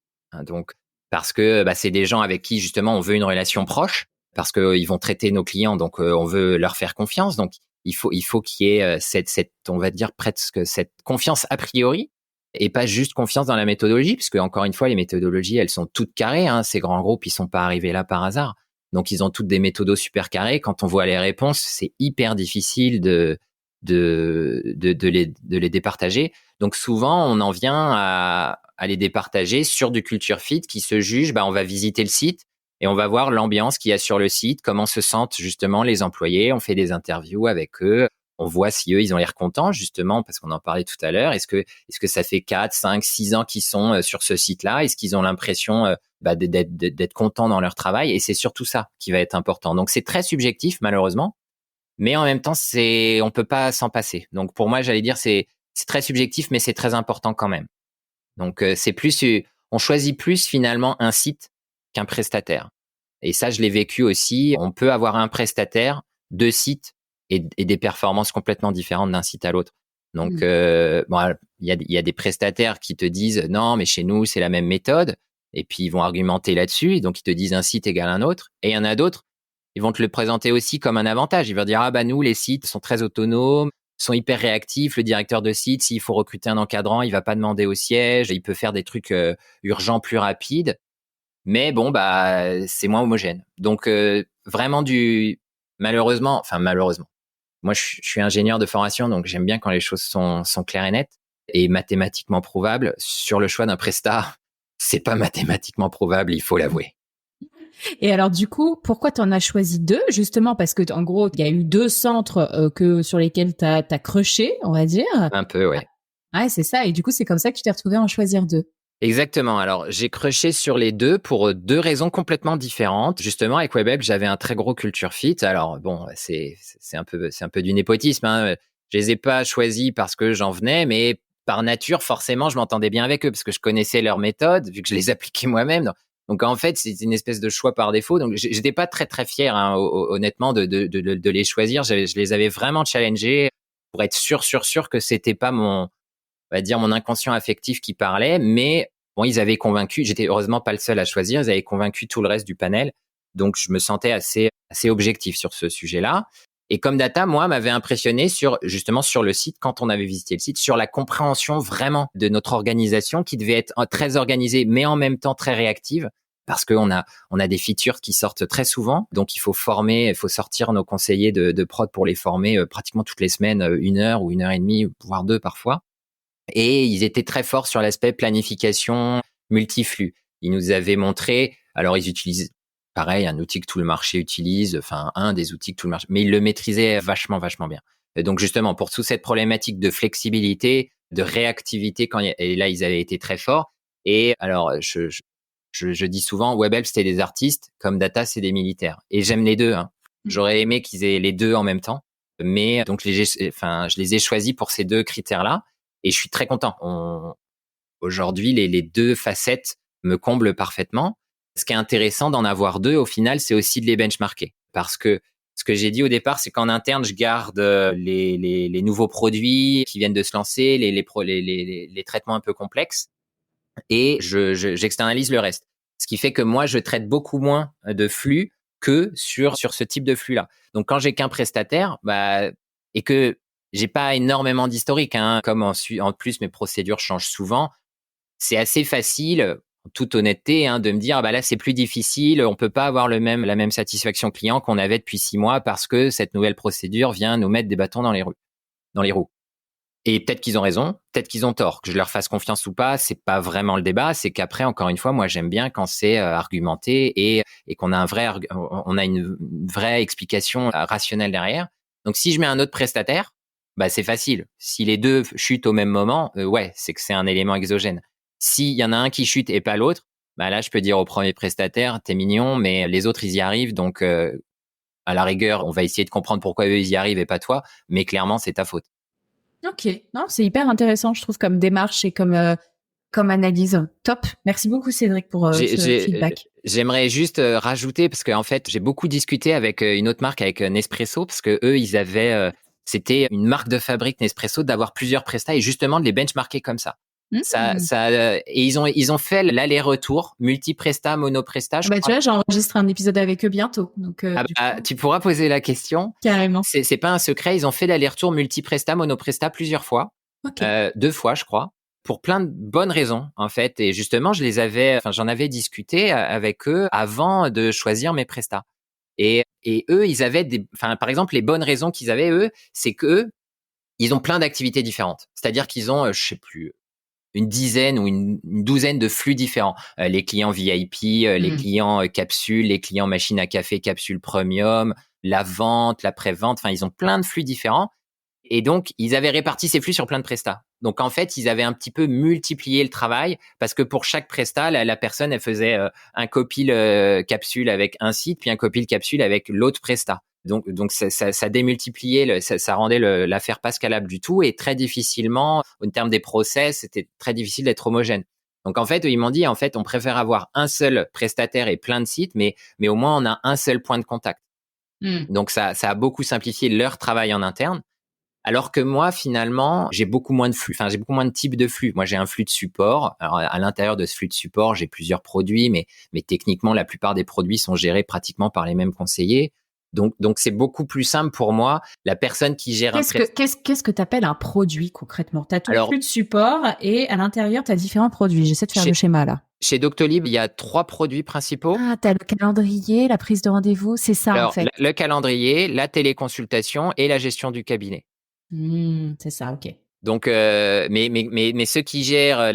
Donc parce que c'est des gens avec qui justement on veut une relation proche, parce que ils vont traiter nos clients, donc on veut leur faire confiance. Donc il faut qu'il y ait cette on va dire presque cette confiance a priori et pas juste confiance dans la méthodologie, puisque encore une fois les méthodologies elles sont toutes carrées. Ces grands groupes ils sont pas arrivés là par hasard, donc ils ont toutes des méthodos super carrés. Quand on voit les réponses, c'est hyper difficile de les départager. Donc souvent, on en vient à les départager sur du culture fit qui se juge, on va visiter le site et on va voir l'ambiance qu'il y a sur le site, comment se sentent justement les employés, on fait des interviews avec eux, on voit si eux, ils ont l'air contents justement, parce qu'on en parlait tout à l'heure, est-ce que ça fait 4, 5, 6 ans qu'ils sont sur ce site-là, est-ce qu'ils ont l'impression d'être contents dans leur travail, et c'est surtout ça qui va être important. Donc c'est très subjectif malheureusement, mais en même temps, on peut pas s'en passer. Donc pour moi, j'allais dire, c'est très subjectif, mais c'est très important quand même. Donc c'est plus, on choisit plus finalement un site qu'un prestataire. Et ça, je l'ai vécu aussi. On peut avoir un prestataire, 2 sites et des performances complètement différentes d'un site à l'autre. Donc il y a des prestataires qui te disent non, mais chez nous c'est la même méthode. Et puis ils vont argumenter là-dessus. Et donc ils te disent un site égale un autre. Et il y en a d'autres, ils vont te le présenter aussi comme un avantage. Ils vont dire nous les sites sont très autonomes, sont hyper réactifs. Le directeur de site, s'il faut recruter un encadrant, il va pas demander au siège, il peut faire des trucs urgents plus rapides. Mais c'est moins homogène. Donc vraiment malheureusement. Moi je suis ingénieur de formation, donc j'aime bien quand les choses sont claires et nettes et mathématiquement prouvables. Sur le choix d'un prestat, c'est pas mathématiquement probable, il faut l'avouer. Et alors du coup, pourquoi tu en as choisi 2? Justement parce que en gros, il y a eu 2 centres sur lesquels t'as crushé, on va dire. Un peu, ouais. Ouais, c'est ça. Et du coup, c'est comme ça que tu t'es retrouvé à en choisir 2. Exactement. Alors, j'ai crushé sur les 2 pour 2 raisons complètement différentes. Justement, avec Webhelp, j'avais un très gros culture fit. Alors bon, c'est un peu du népotisme, hein. Je les ai pas choisis parce que j'en venais, mais par nature, forcément, je m'entendais bien avec eux parce que je connaissais leurs méthodes, vu que je les appliquais moi-même. Donc en fait, c'est une espèce de choix par défaut. Donc j'étais pas très très fier, honnêtement, de les choisir. Je les avais vraiment challengés pour être sûr que c'était pas on va dire mon inconscient affectif qui parlait, mais bon, ils avaient convaincu. J'étais heureusement pas le seul à choisir. Ils avaient convaincu tout le reste du panel. Donc je me sentais assez objectif sur ce sujet-là. Et Comdata, moi, m'avait impressionné justement sur le site, quand on avait visité le site, sur la compréhension vraiment de notre organisation qui devait être très organisée, mais en même temps très réactive, parce qu'on a des features qui sortent très souvent. Donc, il faut sortir nos conseillers de prod pour les former pratiquement toutes les semaines, 1 heure ou 1 heure et demie, voire 2 parfois. Et ils étaient très forts sur l'aspect planification multiflux. Ils nous avaient montré, alors ils utilisent pareil, un outil que tout le marché utilise, enfin un des outils que tout le marché, mais ils le maîtrisaient vachement bien. Et donc justement, pour toute cette problématique de flexibilité, de réactivité, et là ils avaient été très forts. Et alors je dis souvent, Webhelp c'était des artistes, Comdata c'est des militaires. Et j'aime les deux. J'aurais aimé qu'ils aient les deux en même temps, mais donc je les ai choisis pour ces 2 critères-là. Et je suis très content. Aujourd'hui, les 2 facettes me comblent parfaitement. Ce qui est intéressant d'en avoir 2, au final, c'est aussi de les benchmarker. Parce que ce que j'ai dit au départ, c'est qu'en interne, je garde les nouveaux produits qui viennent de se lancer, les traitements un peu complexes, et j'externalise le reste. Ce qui fait que moi, je traite beaucoup moins de flux que sur ce type de flux-là. Donc, quand j'ai qu'un prestataire, et que j'ai pas énormément d'historique, comme en plus mes procédures changent souvent, c'est assez facile. toute honnêteté, de me dire, là, c'est plus difficile, on peut pas avoir la même satisfaction client qu'on avait depuis 6 mois parce que cette nouvelle procédure vient nous mettre des bâtons dans les roues. Et peut-être qu'ils ont raison, peut-être qu'ils ont tort. Que je leur fasse confiance ou pas, c'est pas vraiment le débat. C'est qu'après, encore une fois, moi, j'aime bien quand c'est argumenté et qu'on a on a une vraie explication rationnelle derrière. Donc, si je mets un autre prestataire, c'est facile. Si les deux chutent au même moment, c'est que c'est un élément exogène. S'il y en a un qui chute et pas l'autre, là, je peux dire au premier prestataire, t'es mignon, mais les autres, ils y arrivent. Donc, à la rigueur, on va essayer de comprendre pourquoi eux, ils y arrivent et pas toi. Mais clairement, c'est ta faute. Ok, non, c'est hyper intéressant, je trouve, comme démarche et comme analyse. Top. Merci beaucoup, Cédric, pour ce feedback. J'aimerais juste rajouter, parce qu'en fait, j'ai beaucoup discuté avec une autre marque, avec Nespresso, parce que eux, ils avaient, c'était une marque de fabrique Nespresso d'avoir plusieurs prestats et justement de les benchmarker comme ça. Et ils ont fait l'aller-retour multi-presta, mono-presta. Tu vois, j'enregistre un épisode avec eux bientôt. Donc, tu pourras poser la question. Carrément. C'est pas un secret. Ils ont fait l'aller-retour multi-presta, mono-presta plusieurs fois. Okay. 2 fois, je crois. Pour plein de bonnes raisons, en fait. Et justement, j'en avais discuté avec eux avant de choisir mes prestats. Et eux, ils avaient par exemple, les bonnes raisons qu'ils avaient, eux, c'est qu'eux, ils ont plein d'activités différentes. C'est-à-dire qu'ils ont, je sais plus, une dizaine ou une douzaine de flux différents. Les clients VIP, les clients capsules, les clients machine à café, capsule premium, la vente, l'après-vente. Enfin, ils ont plein de flux différents. Et donc, ils avaient réparti ces flux sur plein de prestats. Donc, en fait, ils avaient un petit peu multiplié le travail parce que pour chaque prestat, la personne, elle faisait un copil capsule avec un site, puis un copil capsule avec l'autre prestat. Donc ça démultipliait, ça rendait l'affaire pas scalable du tout et très difficilement, en termes des process, c'était très difficile d'être homogène. Donc, en fait, ils m'ont dit, en fait, on préfère avoir un seul prestataire et plein de sites, mais au moins, on a un seul point de contact. Donc, ça a beaucoup simplifié leur travail en interne. Alors que moi, finalement, j'ai beaucoup moins de flux. Enfin, j'ai beaucoup moins de types de flux. Moi, j'ai un flux de support. Alors, à l'intérieur de ce flux de support, j'ai plusieurs produits, mais techniquement, la plupart des produits sont gérés pratiquement par les mêmes conseillers. Donc, c'est beaucoup plus simple pour moi. La personne qui gère Qu'est-ce que t'appelles un produit concrètement? T'as ton flux de support et à l'intérieur, t'as différents produits. J'essaie de faire le schéma là. Chez Doctolib, il y a 3 produits principaux. Ah, t'as le calendrier, la prise de rendez-vous, c'est ça en fait. Le calendrier, la téléconsultation et la gestion du cabinet. C'est ça, ok. Donc, mais ceux qui gèrent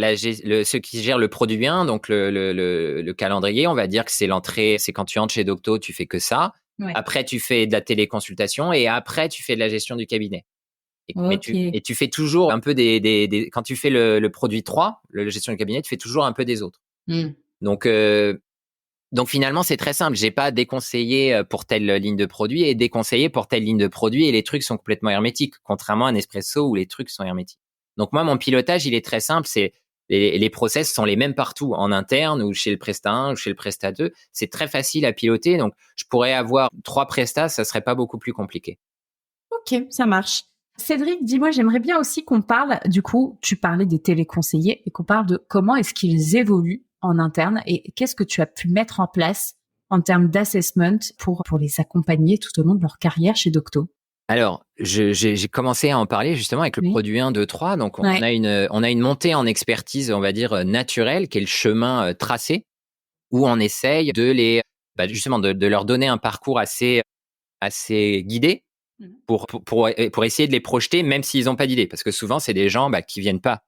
ceux qui gèrent le produit 1, donc le calendrier, on va dire que c'est l'entrée, c'est quand tu entres chez Docto, tu fais que ça. Ouais. Après, tu fais de la téléconsultation et après, tu fais de la gestion du cabinet. Et tu fais toujours un peu quand tu fais le produit 3, la gestion du cabinet, tu fais toujours un peu des autres. Donc finalement, c'est très simple. J'ai pas déconseillé pour telle ligne de produit et déconseillé pour telle ligne de produit et les trucs sont complètement hermétiques, contrairement à Nespresso où les trucs sont hermétiques. Donc moi, mon pilotage, il est très simple. C'est les process sont les mêmes partout, en interne ou chez le Presta 1 ou chez le Presta 2. C'est très facile à piloter. Donc je pourrais avoir 3 prestats, ça serait pas beaucoup plus compliqué. Ok, ça marche. Cédric, dis-moi, j'aimerais bien aussi qu'on parle, du coup, tu parlais des téléconseillers et qu'on parle de comment est-ce qu'ils évoluent en interne et qu'est-ce que tu as pu mettre en place en termes d'assessment pour les accompagner tout au long de leur carrière chez Docto. Alors, j'ai commencé à en parler justement avec le produit 1, 2, 3. Donc, on a une montée en expertise, on va dire, naturelle, qui est le chemin tracé, où on essaye de justement, de leur donner un parcours assez guidé pour essayer de les projeter, même s'ils n'ont pas d'idée. Parce que souvent, c'est des gens qui viennent pas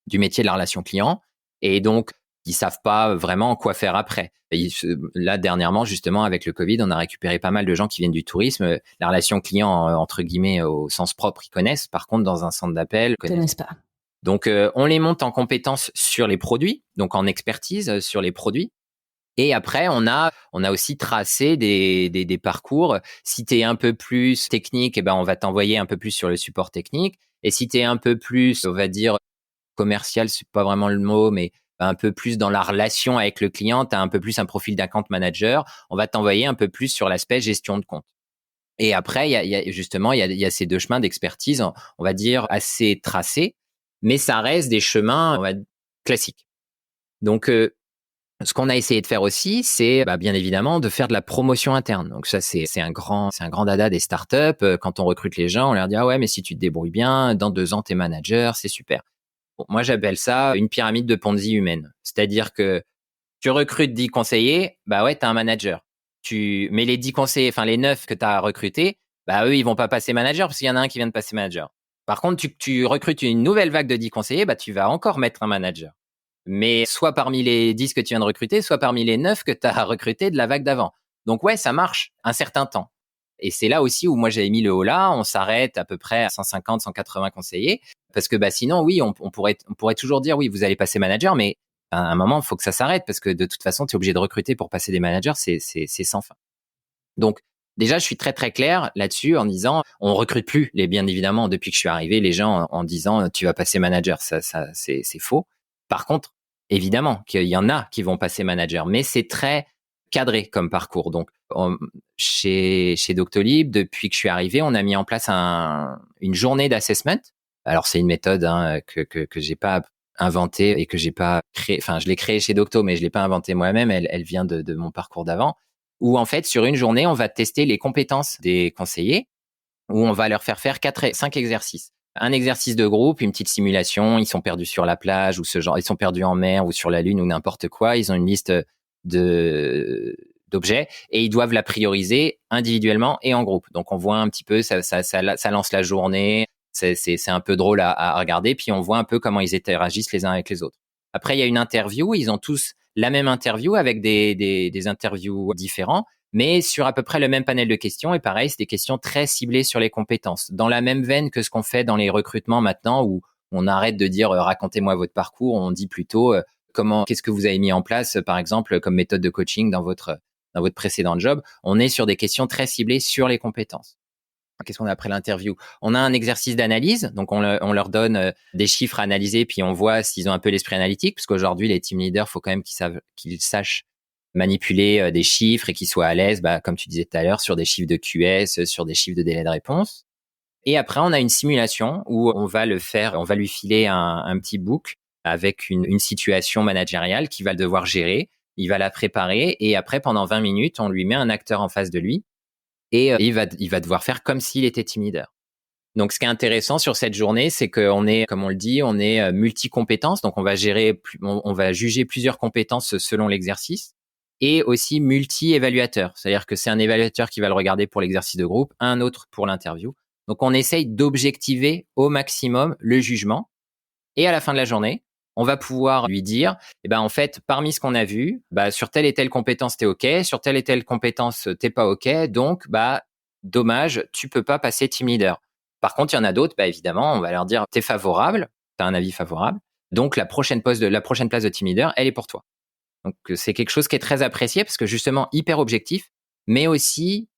du métier de la relation client. Et donc, ils savent pas vraiment quoi faire après. Et là, dernièrement, justement, avec le Covid, on a récupéré pas mal de gens qui viennent du tourisme. La relation client, entre guillemets, au sens propre, ils connaissent. Par contre, dans un centre d'appel, ils connaissent pas. Donc, on les monte en compétences sur les produits, donc en expertise sur les produits. Et après, on a aussi tracé des parcours. Si tu es un peu plus technique, on va t'envoyer un peu plus sur le support technique. Et si tu es un peu plus, on va dire, commercial, c'est pas vraiment le mot, mais un peu plus dans la relation avec le client, tu as un peu plus un profil d'account manager, on va t'envoyer un peu plus sur l'aspect gestion de compte. Et après, il y a ces 2 chemins d'expertise, on va dire, assez tracés, mais ça reste des chemins classiques. Donc, ce qu'on a essayé de faire aussi, c'est bien évidemment de faire de la promotion interne. Donc ça, c'est un grand dada des startups. Quand on recrute les gens, on leur dit « Ah ouais, mais si tu te débrouilles bien, dans 2 ans, t'es manager, c'est super ». Bon, moi, j'appelle ça une pyramide de Ponzi humaine. C'est-à-dire que Tu recrutes 10 conseillers, bah ouais, tu as un manager. Mais les 10 conseillers, enfin les 9 que tu as recrutés, bah eux, ils vont pas passer manager parce qu'il y en a un qui vient de passer manager. Par contre, tu recrutes une nouvelle vague de 10 conseillers, bah tu vas encore mettre un manager. Mais soit parmi les 10 que tu viens de recruter, soit parmi les 9 que tu as recrutés de la vague d'avant. Donc ouais, ça marche un certain temps. Et c'est là aussi où moi j'avais mis le haut là, on s'arrête à peu près à 150, 180 conseillers. Parce que sinon, oui, on pourrait toujours dire, oui, vous allez passer manager, mais à un moment, il faut que ça s'arrête parce que de toute façon, tu es obligé de recruter pour passer des managers, c'est sans fin. Donc, déjà, je suis très, très clair là-dessus en disant, on recrute plus, bien évidemment, depuis que je suis arrivé, les gens en disant, tu vas passer manager, ça c'est faux. Par contre, évidemment qu'il y en a qui vont passer manager, mais c'est très cadré comme parcours. Donc, chez Doctolib, depuis que je suis arrivé, on a mis en place une journée d'assessment. Alors, c'est une méthode que j'ai pas inventée et que j'ai pas créée. Enfin, je l'ai créée chez Docto, mais je l'ai pas inventée moi-même. Elle vient de mon parcours d'avant. Où en fait, sur une journée, on va tester les compétences des conseillers, où on va leur faire 5 exercices. Un exercice de groupe, une petite simulation, ils sont perdus sur la plage ou ils sont perdus en mer ou sur la lune ou n'importe quoi, ils ont une liste d'objets et ils doivent la prioriser individuellement et en groupe. Donc on voit un petit peu, ça lance la journée, c'est un peu drôle à regarder, puis on voit un peu comment ils interagissent les uns avec les autres. Après, il y a une interview, ils ont tous la même interview avec des interviews différents, mais sur à peu près le même panel de questions. Et pareil, c'est des questions très ciblées sur les compétences. Dans la même veine que ce qu'on fait dans les recrutements maintenant, où on arrête de dire racontez-moi votre parcours, on dit plutôt qu'est-ce que vous avez mis en place, par exemple, comme méthode de coaching dans votre précédent job. On est sur des questions très ciblées sur les compétences. Qu'est-ce qu'on a après l'interview? On a un exercice d'analyse, donc on leur donne des chiffres à analyser, puis on voit s'ils ont un peu l'esprit analytique, parce qu'aujourd'hui les team leaders, faut quand même qu'ils sachent manipuler des chiffres et qu'ils soient à l'aise, comme tu disais tout à l'heure, sur des chiffres de QS, sur des chiffres de délai de réponse. Et après, on a une simulation où on va lui filer un petit book avec une situation managériale qu'il va devoir gérer. Il va la préparer et après, pendant 20 minutes, on lui met un acteur en face de lui. Et il va devoir faire comme s'il était team leader. Donc, ce qui est intéressant sur cette journée, c'est qu'on est, comme on le dit, on est multi-compétences. Donc, on va juger plusieurs compétences selon l'exercice et aussi multi-évaluateur. C'est-à-dire que c'est un évaluateur qui va le regarder pour l'exercice de groupe, un autre pour l'interview. Donc, on essaye d'objectiver au maximum le jugement. Et à la fin de la journée, on va pouvoir lui dire, en fait, parmi ce qu'on a vu, sur telle et telle compétence, t'es OK, sur telle et telle compétence, t'es pas OK, donc, dommage, tu peux pas passer team leader. Par contre, il y en a d'autres, évidemment, on va leur dire, t'es favorable, t'as un avis favorable, donc la prochaine place de team leader, elle est pour toi. Donc, c'est quelque chose qui est très apprécié parce que justement, hyper objectif, mais aussi,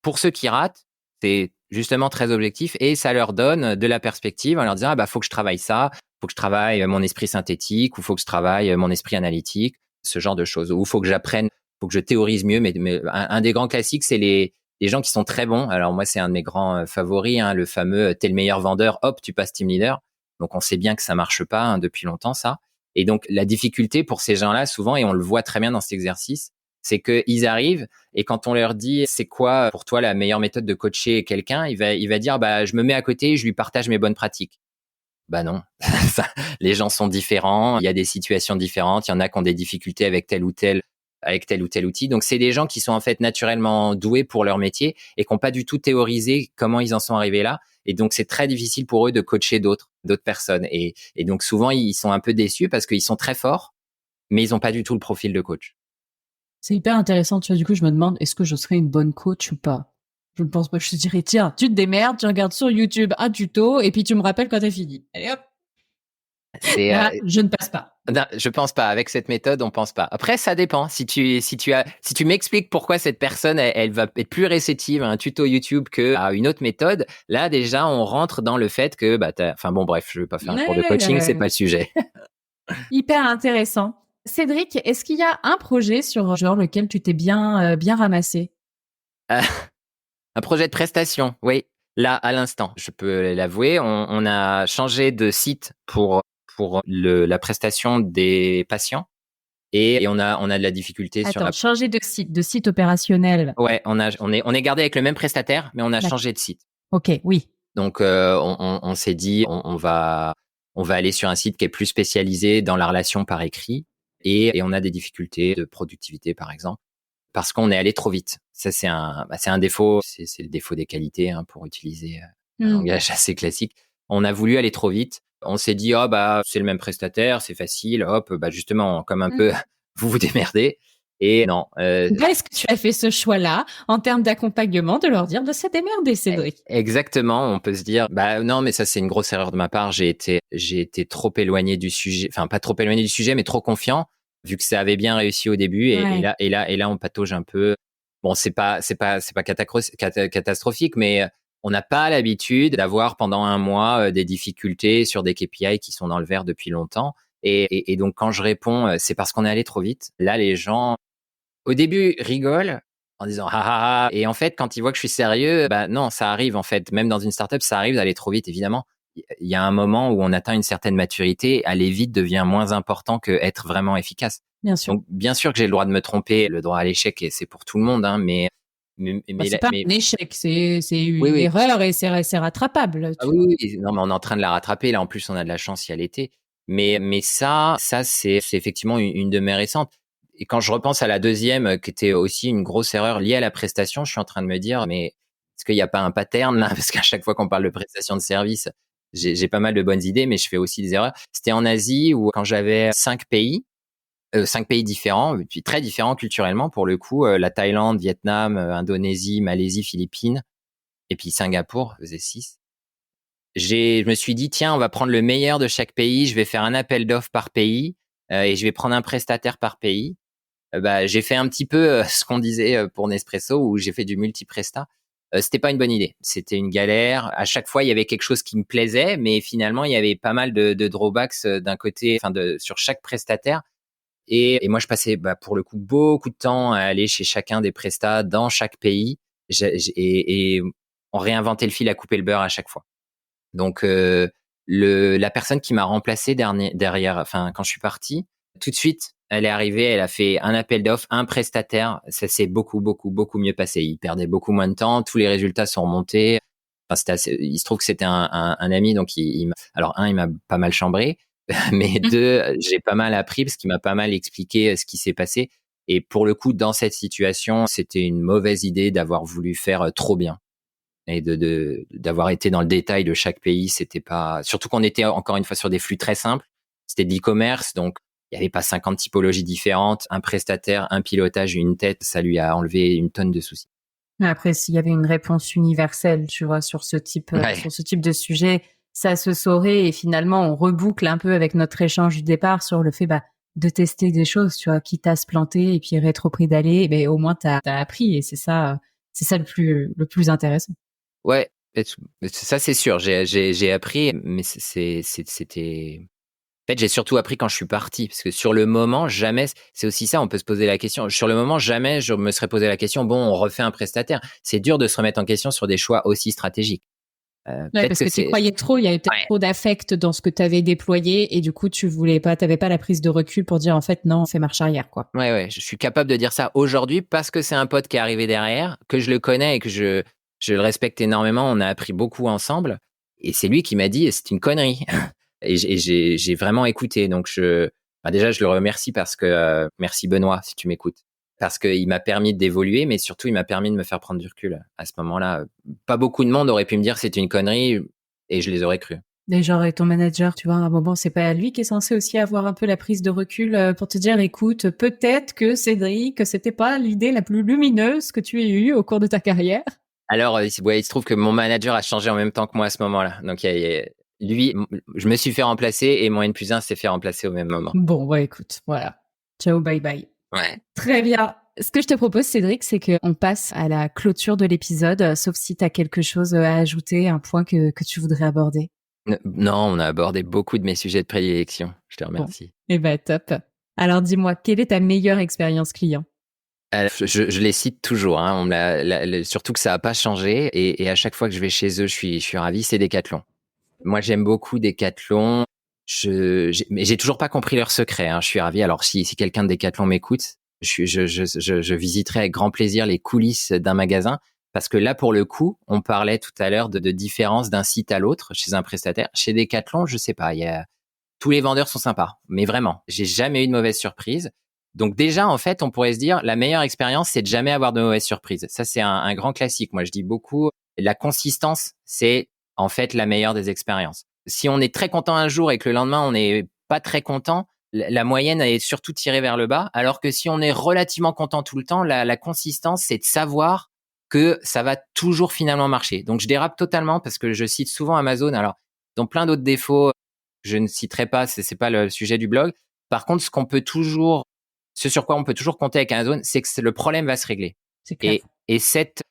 pour ceux qui ratent, c'est justement très objectif et ça leur donne de la perspective en leur disant, faut que je travaille ça, faut que je travaille mon esprit synthétique ou faut que je travaille mon esprit analytique, ce genre de choses. Ou faut que j'apprenne, faut que je théorise mieux. Mais un des grands classiques, c'est les gens qui sont très bons. Alors moi, c'est un de mes grands favoris, le fameux t'es le meilleur vendeur, hop, tu passes team leader. Donc on sait bien que ça marche pas depuis longtemps ça. Et donc la difficulté pour ces gens-là souvent, et on le voit très bien dans cet exercice, c'est qu'ils arrivent et quand on leur dit c'est quoi pour toi la meilleure méthode de coacher quelqu'un, il va dire je me mets à côté, je lui partage mes bonnes pratiques. Non, les gens sont différents, il y a des situations différentes, il y en a qui ont des difficultés avec tel ou tel outil. Donc c'est des gens qui sont en fait naturellement doués pour leur métier et qui n'ont pas du tout théorisé comment ils en sont arrivés là. Et donc c'est très difficile pour eux de coacher d'autres personnes. Et donc souvent ils sont un peu déçus parce qu'ils sont très forts, mais ils n'ont pas du tout le profil de coach. C'est hyper intéressant, tu vois, du coup je me demande, est-ce que je serais une bonne coach ou pas? Je ne pense pas. Je te dirais, tiens, tu te démerdes, tu regardes sur YouTube un tuto et puis tu me rappelles quand t'as fini. Allez hop. Je ne passe pas. Non, je pense pas. Avec cette méthode, on pense pas. Après, ça dépend. Si tu m'expliques pourquoi cette personne, elle va être plus réceptive à un tuto YouTube qu'à une autre méthode, là, déjà, on rentre dans le fait que, bref, je vais pas faire un cours de coaching, c'est pas le sujet. Hyper intéressant. Cédric, est-ce qu'il y a un projet sur lequel tu t'es bien ramassé? Un projet de prestation, oui. Là, à l'instant, je peux l'avouer, on a changé de site pour la prestation des patients et on a de la difficulté sur changer de site opérationnel. Ouais, on est gardé avec le même prestataire, mais on a changé de site. Ok, oui. Donc on s'est dit on va aller sur un site qui est plus spécialisé dans la relation par écrit et on a des difficultés de productivité, par exemple, parce qu'on est allé trop vite. Ça, c'est un défaut. C'est le défaut des qualités, hein, pour utiliser un langage assez classique. On a voulu aller trop vite. On s'est dit, c'est le même prestataire, c'est facile. Hop, justement, comme un peu, vous vous démerdez. Et non. Est-ce que tu as fait ce choix-là en termes d'accompagnement de leur dire de se démerder, Cédric? Exactement. On peut se dire, non, mais ça, c'est une grosse erreur de ma part. J'ai été trop éloigné du sujet. Enfin, pas trop éloigné du sujet, mais trop confiant, vu que ça avait bien réussi au début. Et là, on patauge un peu. Bon, c'est pas catastrophique, mais on n'a pas l'habitude d'avoir pendant un mois des difficultés sur des KPI qui sont dans le vert depuis longtemps. Et donc, quand je réponds, c'est parce qu'on est allé trop vite. Là, les gens, au début, rigolent en disant ah. Et en fait, quand ils voient que je suis sérieux, non, ça arrive en fait. Même dans une startup, ça arrive d'aller trop vite, évidemment. Il y a un moment où on atteint une certaine maturité, aller vite devient moins important que être vraiment efficace. Bien sûr. Donc, bien sûr que j'ai le droit de me tromper, le droit à l'échec, et c'est pour tout le monde, hein, mais C'est pas un échec, c'est une Oui. erreur et c'est rattrapable. Ah oui, non, mais on est en train de la rattraper. Là, en plus, on a de la chance, il y a l'été. Mais ça, c'est effectivement une de mes récentes. Et quand je repense à la deuxième, qui était aussi une grosse erreur liée à la prestation, je suis en train de me dire, mais est-ce qu'il n'y a pas un pattern là? Parce qu'à chaque fois qu'on parle de prestation de service, j'ai pas mal de bonnes idées, mais je fais aussi des erreurs. C'était en Asie où quand j'avais 5 pays différents, puis très différents culturellement pour le coup, la Thaïlande, Vietnam, Indonésie, Malaisie, Philippines, et puis Singapour faisait 6. Je me suis dit, tiens, on va prendre le meilleur de chaque pays, je vais faire un appel d'offres par pays, et je vais prendre un prestataire par pays. J'ai fait un petit peu ce qu'on disait pour Nespresso, où j'ai fait du multi-presta. C'était pas une bonne idée. C'était une galère. À chaque fois, il y avait quelque chose qui me plaisait, mais finalement, il y avait pas mal de drawbacks d'un côté, sur chaque prestataire. Et moi, je passais pour le coup beaucoup de temps à aller chez chacun des prestats dans chaque pays, et on réinventait le fil à couper le beurre à chaque fois. Donc la personne qui m'a remplacé derrière, quand je suis parti, tout de suite, elle est arrivée, elle a fait un appel d'offres, un prestataire, ça s'est beaucoup mieux passé. Il perdait beaucoup moins de temps, tous les résultats sont remontés. Il se trouve que c'était un ami, donc il m'a pas mal chambré, mais deux, j'ai pas mal appris parce qu'il m'a pas mal expliqué ce qui s'est passé. Et pour le coup, dans cette situation, c'était une mauvaise idée d'avoir voulu faire trop bien et d'avoir été dans le détail de chaque pays. C'était pas, surtout qu'on était encore une fois sur des flux très simples. C'était de l'e-commerce, donc il y avait pas 50 typologies différentes, un prestataire, un pilotage, une tête, ça lui a enlevé une tonne de soucis. Après, s'il y avait une réponse universelle, tu vois, sur ce type de sujet, ça se saurait et finalement, on reboucle un peu avec notre échange du départ sur le fait, de tester des choses, tu vois, quitte à se planter et puis rétro-pédaler, mais au moins t'as appris et c'est ça le plus intéressant. Ouais, ça c'est sûr. J'ai appris, mais c'était. En fait, j'ai surtout appris quand je suis parti, parce que sur le moment, jamais. C'est aussi ça, on peut se poser la question. Sur le moment, jamais je me serais posé la question. Bon, on refait un prestataire. C'est dur de se remettre en question sur des choix aussi stratégiques. Parce que tu croyais trop, il y avait peut-être trop d'affect dans ce que tu avais déployé et du coup, t'avais pas la prise de recul pour dire en fait non, on fait marche arrière, quoi. Ouais, je suis capable de dire ça aujourd'hui parce que c'est un pote qui est arrivé derrière, que je le connais et que je le respecte énormément. On a appris beaucoup ensemble et c'est lui qui m'a dit c'est une connerie. Et j'ai vraiment écouté. Donc déjà je le remercie parce que merci Benoît si tu m'écoutes, parce qu'il m'a permis d'évoluer, mais surtout il m'a permis de me faire prendre du recul à ce moment-là. Pas beaucoup de monde aurait pu me dire c'est une connerie et je les aurais cru. Et genre, ton manager, tu vois, à un moment, c'est pas lui qui est censé aussi avoir un peu la prise de recul pour te dire, écoute, peut-être que Cédric, c'était pas l'idée la plus lumineuse que tu aies eue au cours de ta carrière. Alors, il se trouve que mon manager a changé en même temps que moi à ce moment-là. Donc, lui, je me suis fait remplacer et mon N+1 s'est fait remplacer au même moment. Bon, écoute, voilà. Ciao, bye bye. Ouais. Très bien. Ce que je te propose, Cédric, c'est qu'on passe à la clôture de l'épisode, sauf si tu as quelque chose à ajouter, un point que tu voudrais aborder. Non, on a abordé beaucoup de mes sujets de prédilection. Je te remercie. Bon. Top. Alors, dis-moi, quelle est ta meilleure expérience client? Je les cite toujours, hein. Surtout que ça n'a pas changé et à chaque fois que je vais chez eux, je suis ravi, c'est Decathlon. Moi, j'aime beaucoup Decathlon. Mais j'ai toujours pas compris leur secret, hein. Je suis ravi. Alors, si quelqu'un de Decathlon m'écoute, je visiterai avec grand plaisir les coulisses d'un magasin, parce que là, pour le coup, on parlait tout à l'heure de différence d'un site à l'autre chez un prestataire. Chez Decathlon, je sais pas, tous les vendeurs sont sympas. Mais vraiment, j'ai jamais eu de mauvaise surprise. Donc déjà, en fait, on pourrait se dire, la meilleure expérience, c'est de jamais avoir de mauvaise surprise. Ça, c'est un grand classique. Moi, je dis beaucoup, la consistance, c'est en fait la meilleure des expériences. Si on est très content un jour et que le lendemain, on n'est pas très content, la moyenne est surtout tirée vers le bas. Alors que si on est relativement content tout le temps, la consistance, c'est de savoir que ça va toujours finalement marcher. Donc, je dérape totalement parce que je cite souvent Amazon. Alors, ils ont plein d'autres défauts. Je ne citerai pas, c'est pas le sujet du blog. Par contre, ce sur quoi on peut toujours compter avec Amazon, c'est que le problème va se régler. C'est clair. Et cette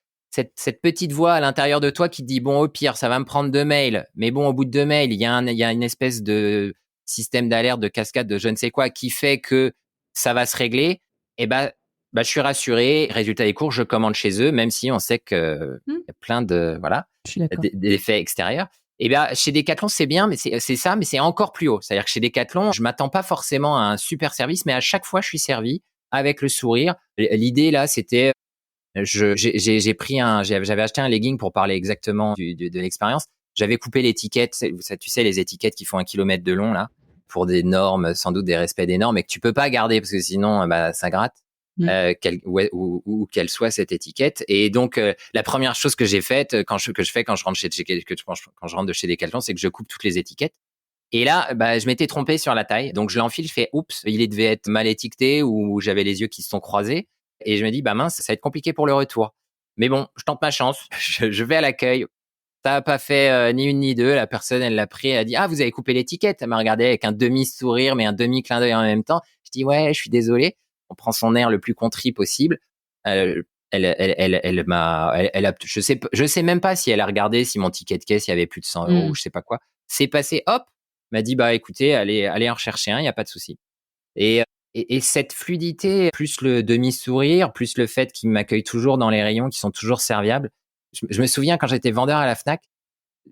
petite voix à l'intérieur de toi qui te dit, bon, au pire, ça va me prendre 2 mails. Mais bon, au bout de 2 mails, il y a une espèce de système d'alerte, de cascade, de je ne sais quoi, qui fait que ça va se régler. Et je suis rassuré. Résultat des courses, je commande chez eux, même si on sait que il y a plein de, voilà, Je suis d'accord. d'effets extérieurs. Et bien, chez Decathlon, c'est bien, mais c'est ça, mais c'est encore plus haut. C'est-à-dire que chez Decathlon, je m'attends pas forcément à un super service, mais à chaque fois, je suis servi avec le sourire. L'idée, là, c'était, j'avais acheté un legging pour parler exactement de l'expérience. J'avais coupé l'étiquette, tu sais, les étiquettes qui font 1 kilomètre de long, là, pour des normes, sans doute des respects des normes, et que tu peux pas garder parce que sinon, ça gratte. Où qu'elle soit cette étiquette. Et donc la première chose que j'ai faite quand je rentre de chez Decathlon, c'est que je coupe toutes les étiquettes. Et là, je m'étais trompé sur la taille, donc je l'enfile, je fais oups, il devait être mal étiqueté ou j'avais les yeux qui se sont croisés. Et je me dis mince, ça va être compliqué pour le retour. Mais bon, je tente ma chance, je vais à l'accueil. Ça a pas fait ni une ni deux. La personne, elle l'a pris, elle a dit vous avez coupé l'étiquette. Elle m'a regardé avec un demi sourire mais un demi clin d'œil en même temps. Je dis ouais, je suis désolé. On prend son air le plus contrit possible. Elle a, je sais même pas si elle a regardé si mon ticket de caisse, il y avait plus de 100 euros ou je sais pas quoi. C'est passé, hop, m'a dit, écoutez, allez en rechercher un, il y a pas de souci. Et cette fluidité, plus le demi-sourire, plus le fait qu'il m'accueille toujours dans les rayons qui sont toujours serviables. Je me souviens quand j'étais vendeur à la Fnac,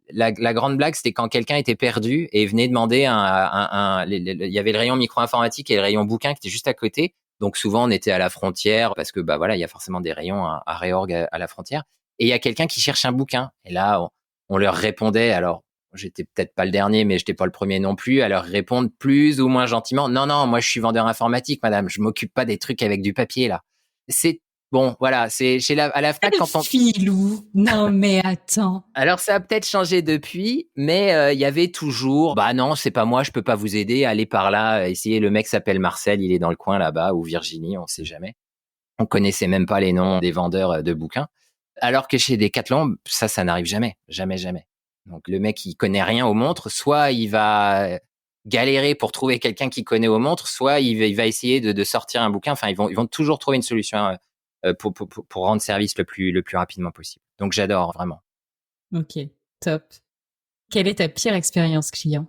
la grande blague, c'était quand quelqu'un était perdu et venait demander il y avait le rayon micro-informatique et le rayon bouquin qui était juste à côté. Donc souvent on était à la frontière parce que il y a forcément des rayons à réorg à la frontière. Et il y a quelqu'un qui cherche un bouquin. Et là, on leur répondait. Alors j'étais peut-être pas le dernier, mais j'étais pas le premier non plus. À leur répondre plus ou moins gentiment. Non, moi je suis vendeur informatique, madame. Je m'occupe pas des trucs avec du papier là. C'est bon, voilà. C'est à la Fnac quand on filou. Non mais attends. Alors ça a peut-être changé depuis, mais il y avait toujours non, c'est pas moi, je peux pas vous aider, allez par là, essayez, le mec s'appelle Marcel, il est dans le coin là-bas, ou Virginie, on sait jamais. On connaissait même pas les noms des vendeurs de bouquins. Alors que chez Decathlon, ça n'arrive jamais, jamais, jamais. Donc le mec il connaît rien aux montres, soit il va galérer pour trouver quelqu'un qui connaît aux montres, soit il va essayer de sortir un bouquin, enfin ils vont toujours trouver une solution pour rendre service le plus rapidement possible. Donc j'adore vraiment. Ok, top. Quelle est ta pire expérience client?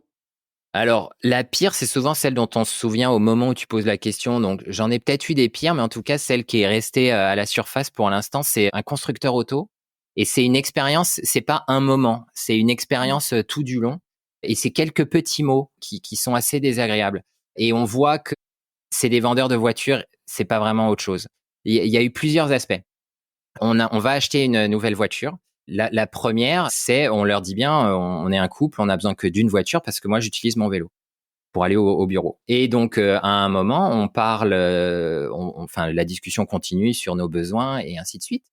Alors, la pire, c'est souvent celle dont on se souvient au moment où tu poses la question. Donc, j'en ai peut-être eu des pires, mais en tout cas, celle qui est restée à la surface pour l'instant, c'est un constructeur auto. Et c'est une expérience, c'est pas un moment, c'est une expérience tout du long. Et c'est quelques petits mots qui sont assez désagréables. Et on voit que c'est des vendeurs de voitures, c'est pas vraiment autre chose. Il y a eu plusieurs aspects. On va acheter une nouvelle voiture. La première, c'est, on leur dit bien, on est un couple, on a besoin que d'une voiture parce que moi, j'utilise mon vélo pour aller au bureau. Et donc, à un moment, on parle, la discussion continue sur nos besoins et ainsi de suite.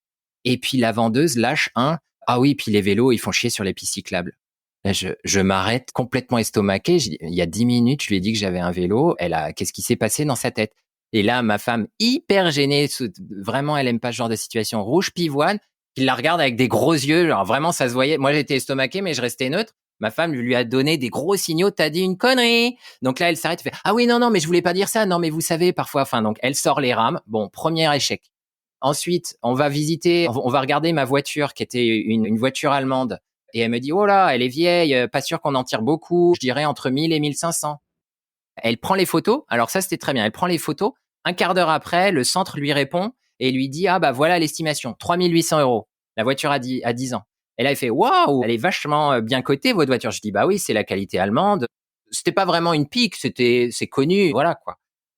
Et puis, la vendeuse lâche ah oui, puis les vélos, ils font chier sur les pistes cyclables. Là, je m'arrête complètement estomaqué. Il y a 10 minutes, je lui ai dit que j'avais un vélo. Qu'est-ce qui s'est passé dans sa tête? Et là, ma femme, hyper gênée, vraiment, elle aime pas ce genre de situation, rouge pivoine, qui la regarde avec des gros yeux, genre vraiment, ça se voyait. Moi, j'étais estomaqué, mais je restais neutre. Ma femme lui a donné des gros signaux, t'as dit une connerie. Donc là, elle s'arrête, elle fait, ah oui, non, mais je voulais pas dire ça. Non, mais vous savez, parfois, donc elle sort les rames. Bon, premier échec. Ensuite, on va regarder ma voiture, qui était une voiture allemande. Et elle me dit, oh là, elle est vieille, pas sûr qu'on en tire beaucoup. Je dirais entre 1000 et 1500. Elle prend les photos. Alors ça, c'était très bien. Elle prend les photos. Un quart d'heure après, le centre lui répond et lui dit, voilà l'estimation, 3800 €. La voiture a 10 ans. Et là, elle fait, waouh, elle est vachement bien cotée, votre voiture. Je dis, oui, c'est la qualité allemande. C'était pas vraiment une pique, c'est connu, voilà, quoi.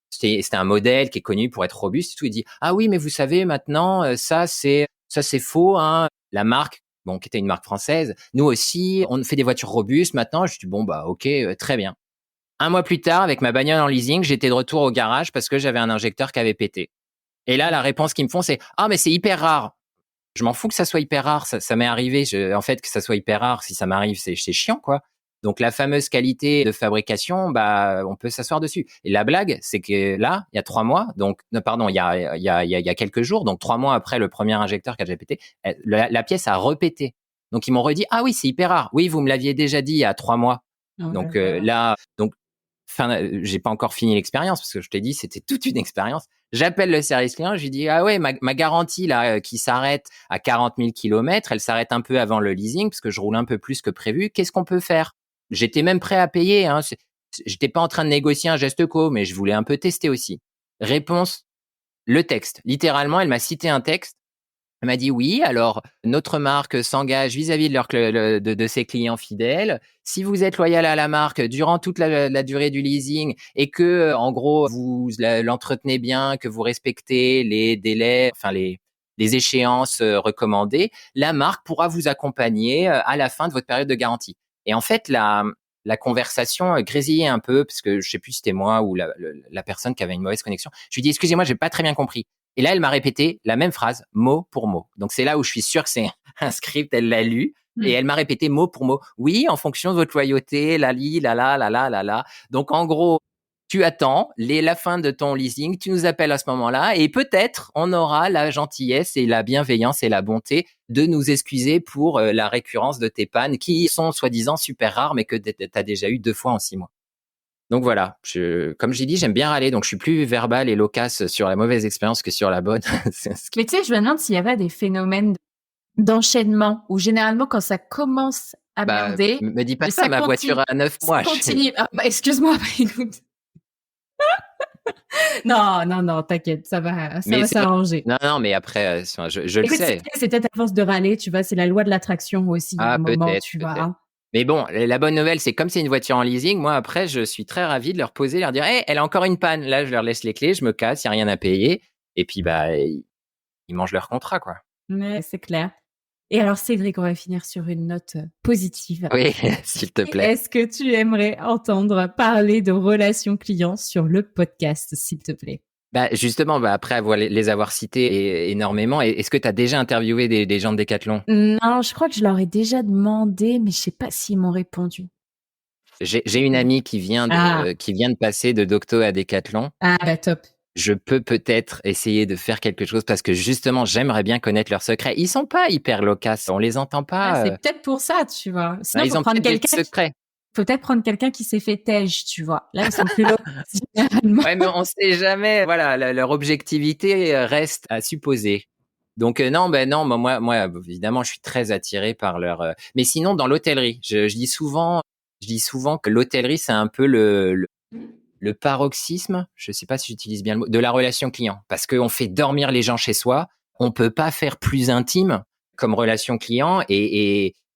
C'était un modèle qui est connu pour être robuste et tout. Il dit, ah oui, mais vous savez, maintenant, ça, c'est faux, hein. La marque, qui était une marque française. Nous aussi, on fait des voitures robustes maintenant. Je dis, ok, très bien. Un mois plus tard, avec ma bagnole en leasing, j'étais de retour au garage parce que j'avais un injecteur qui avait pété. Et là, la réponse qu'ils me font, c'est « Ah, mais c'est hyper rare !» Je m'en fous que ça soit hyper rare, ça m'est arrivé. En fait, que ça soit hyper rare, si ça m'arrive, c'est chiant, quoi. Donc, la fameuse qualité de fabrication, on peut s'asseoir dessus. Et la blague, c'est que là, il y a 3 mois, donc, pardon, il y a quelques jours, donc 3 mois après le premier injecteur qui a déjà pété, la pièce a repété. Donc, ils m'ont redit « Ah oui, c'est hyper rare. Oui, vous me l'aviez déjà dit il y a 3 mois. » Donc, j'ai pas encore fini l'expérience parce que je t'ai dit, c'était toute une expérience. J'appelle le service client, je lui dis, ah ouais, ma garantie, là, qui s'arrête à 40 000 kilomètres, elle s'arrête un peu avant le leasing parce que je roule un peu plus que prévu. Qu'est-ce qu'on peut faire? J'étais même prêt à payer, hein. J'étais pas en train de négocier un geste co, mais je voulais un peu tester aussi. Réponse, le texte. Littéralement, elle m'a cité un texte. Elle m'a dit oui, alors notre marque s'engage vis-à-vis de ses clients fidèles. Si vous êtes loyal à la marque durant toute la durée du leasing et que en gros vous l'entretenez bien, que vous respectez les délais, enfin les échéances recommandées, la marque pourra vous accompagner à la fin de votre période de garantie. Et en fait la conversation grésillait un peu parce que je sais plus si c'était moi ou la personne qui avait une mauvaise connexion. Je lui dis excusez-moi, j'ai pas très bien compris. Et là, elle m'a répété la même phrase, mot pour mot. Donc, c'est là où je suis sûr que c'est un script, elle l'a lu. Et elle m'a répété mot pour mot. Oui, en fonction de votre loyauté, la. Donc, en gros, tu attends la fin de ton leasing, tu nous appelles à ce moment-là et peut-être on aura la gentillesse et la bienveillance et la bonté de nous excuser pour la récurrence de tes pannes qui sont soi-disant super rares, mais que tu as déjà eu 2 fois en 6 mois. Donc voilà, comme j'ai dit, j'aime bien râler, donc je suis plus verbal et loquace sur la mauvaise expérience que sur la bonne. Mais tu sais, je me demande s'il y avait des phénomènes d'enchaînement où généralement quand ça commence à merder, me dis pas ça, ma voiture a 9 mois. Continue. Excuse-moi, écoute. Non, t'inquiète, ça va s'arranger. Non, mais après, je le sais. C'est peut-être à force de râler, tu vois, c'est la loi de l'attraction aussi. Ah, peut-être, tu vois. Hein. Mais bon, la bonne nouvelle, c'est comme c'est une voiture en leasing, moi, après, je suis très ravi de leur poser, leur dire, hey, elle a encore une panne. Là, je leur laisse les clés, je me casse, il n'y a rien à payer. Et puis, ils mangent leur contrat, quoi. Ouais, c'est clair. Et alors, Cédric, on va finir sur une note positive. Oui, s'il te plaît. Est-ce que tu aimerais entendre parler de relations clients sur le podcast, s'il te plaît? Justement, après les avoir cités énormément, est-ce que tu as déjà interviewé des gens de Decathlon? Non, je crois que je leur ai déjà demandé, mais je sais pas s'ils m'ont répondu. J'ai une amie qui vient de passer de Docto à Decathlon. Ah, top. Je peux peut-être essayer de faire quelque chose parce que justement, j'aimerais bien connaître leurs secrets. Ils sont pas hyper loquaces, on les entend pas. C'est peut-être pour ça, tu vois. Sinon, ils ont peut-être des secrets. Faut peut-être prendre quelqu'un qui s'est fait tège, tu vois. Là, ils sont plus loquaces, généralement. Ouais, mais on sait jamais. Voilà, leur objectivité reste à supposer. Donc non, moi, évidemment, je suis très attiré par leur. Mais sinon, dans l'hôtellerie, je dis souvent que l'hôtellerie, c'est un peu le paroxysme, je sais pas si j'utilise bien le mot, de la relation client. Parce qu'on fait dormir les gens chez soi, on peut pas faire plus intime comme relation client.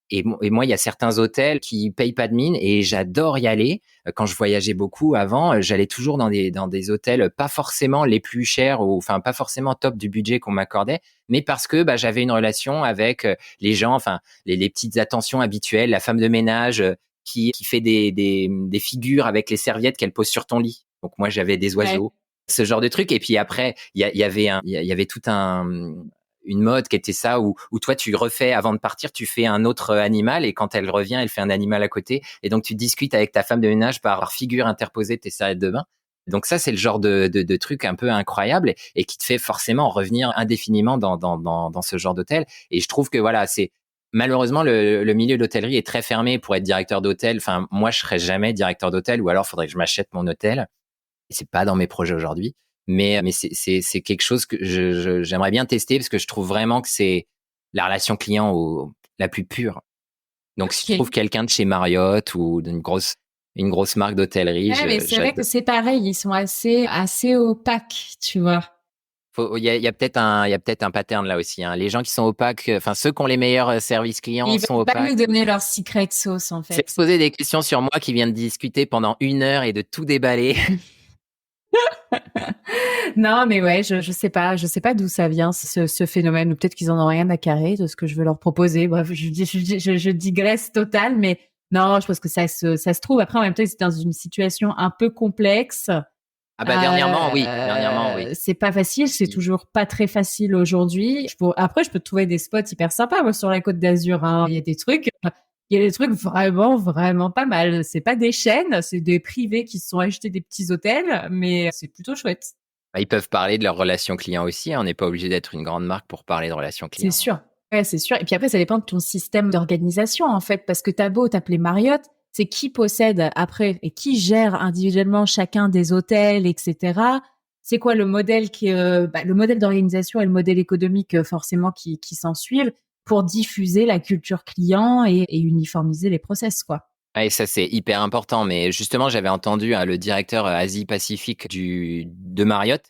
Et moi, il y a certains hôtels qui payent pas de mine et j'adore y aller. Quand je voyageais beaucoup avant, j'allais toujours dans des hôtels pas forcément les plus chers ou enfin pas forcément top du budget qu'on m'accordait, mais parce que j'avais une relation avec les gens, enfin les petites attentions habituelles, la femme de ménage qui fait des figures avec les serviettes qu'elle pose sur ton lit. Donc moi j'avais des oiseaux, ce genre de truc. Et puis après il y avait tout une mode qui était ça où toi tu refais avant de partir, tu fais un autre animal et quand elle revient, elle fait un animal à côté et donc tu discutes avec ta femme de ménage par figure interposée de tes serviettes de bain. Donc ça c'est le genre de truc un peu incroyable et qui te fait forcément revenir indéfiniment dans ce genre d'hôtel. Et je trouve que voilà, c'est malheureusement le milieu d'hôtellerie est très fermé pour être directeur d'hôtel. Enfin moi je serais jamais directeur d'hôtel ou alors faudrait que je m'achète mon hôtel. Et c'est pas dans mes projets aujourd'hui. Mais c'est quelque chose que j'aimerais bien tester parce que je trouve vraiment que c'est la relation client la plus pure. Donc, si tu trouves quelqu'un de chez Marriott ou d'une grosse marque d'hôtellerie, mais c'est vrai que c'est pareil, ils sont assez opaques, tu vois. Il y a peut-être un pattern là aussi. Hein. Les gens qui sont opaques, enfin ceux qui ont les meilleurs services clients sont opaques. Ils veulent pas nous donner leur secret sauce en fait. C'est poser des questions sur moi qui vient de discuter pendant 1 heure et de tout déballer. Non, mais ouais, je sais pas d'où ça vient ce phénomène, ou peut-être qu'ils en ont rien à carrer de ce que je veux leur proposer. Bref, je digresse total, mais Non, je pense que ça se trouve. Après, en même temps, c'est dans une situation un peu complexe. Ah bah dernièrement, oui. C'est pas facile, c'est toujours pas très facile aujourd'hui. Après, je peux te trouver des spots hyper sympas, moi, sur la Côte d'Azur, hein. Il y a des trucs vraiment, vraiment pas mal. C'est pas des chaînes, c'est des privés qui se sont achetés des petits hôtels, mais c'est plutôt chouette. Bah, ils peuvent parler de leur relation client aussi, hein. On n'est pas obligé d'être une grande marque pour parler de relation C'est client. sûr. Ouais, c'est sûr. Et puis après, ça dépend de ton système d'organisation, en fait, parce que t'as beau t'appeler Marriott, c'est qui possède après et qui gère individuellement chacun des hôtels, etc. C'est quoi le modèle le modèle d'organisation et le modèle économique forcément qui s'en suivent pour diffuser la culture client et uniformiser les process, quoi. Ah, et ça, c'est hyper important. Mais justement, j'avais entendu le directeur Asie-Pacifique de Marriott,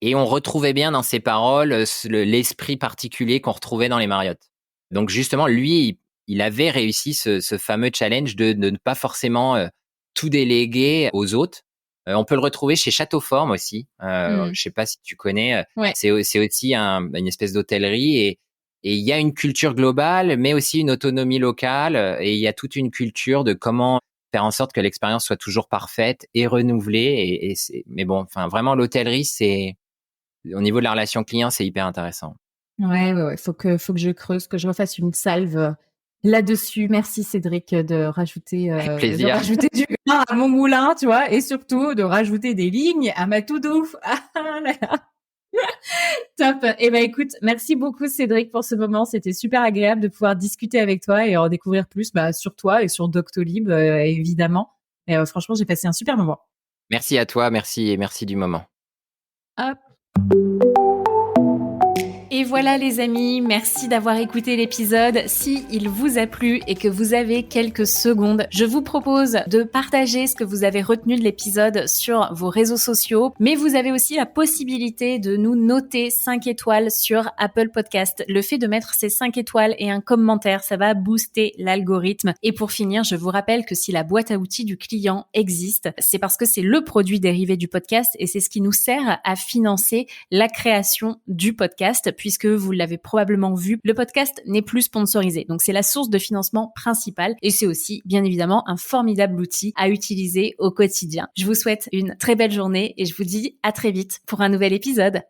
et on retrouvait bien dans ses paroles l'esprit particulier qu'on retrouvait dans les Marriott. Donc justement, lui, il avait réussi ce fameux challenge de ne pas forcément tout déléguer aux autres. On peut le retrouver chez Château Forme aussi. Je sais pas si tu connais. Ouais. C'est aussi une espèce d'hôtellerie, et il y a une culture globale, mais aussi une autonomie locale. Et il y a toute une culture de comment faire en sorte que l'expérience soit toujours parfaite et renouvelée. Mais bon, enfin, vraiment, l'hôtellerie, au niveau de la relation client, c'est hyper intéressant. Ouais. Faut que je creuse, que je refasse une salve là-dessus. Merci Cédric de rajouter du grain à mon moulin, tu vois, et surtout de rajouter des lignes à ma to-do. Ah là là. Top. Eh ben écoute, merci beaucoup Cédric pour ce moment. C'était super agréable de pouvoir discuter avec toi et en découvrir plus sur toi et sur Doctolib évidemment. Et franchement, j'ai passé un super moment. Merci à toi, merci du moment. Hop. Et voilà les amis, merci d'avoir écouté l'épisode. Si il vous a plu et que vous avez quelques secondes, je vous propose de partager ce que vous avez retenu de l'épisode sur vos réseaux sociaux, mais vous avez aussi la possibilité de nous noter 5 étoiles sur Apple Podcast. Le fait de mettre ces 5 étoiles et un commentaire, ça va booster l'algorithme. Et pour finir, je vous rappelle que si la boîte à outils du client existe, c'est parce que c'est le produit dérivé du podcast et c'est ce qui nous sert à financer la création du podcast, puisque vous l'avez probablement vu, le podcast n'est plus sponsorisé. Donc c'est la source de financement principale et c'est aussi bien évidemment un formidable outil à utiliser au quotidien. Je vous souhaite une très belle journée et je vous dis à très vite pour un nouvel épisode.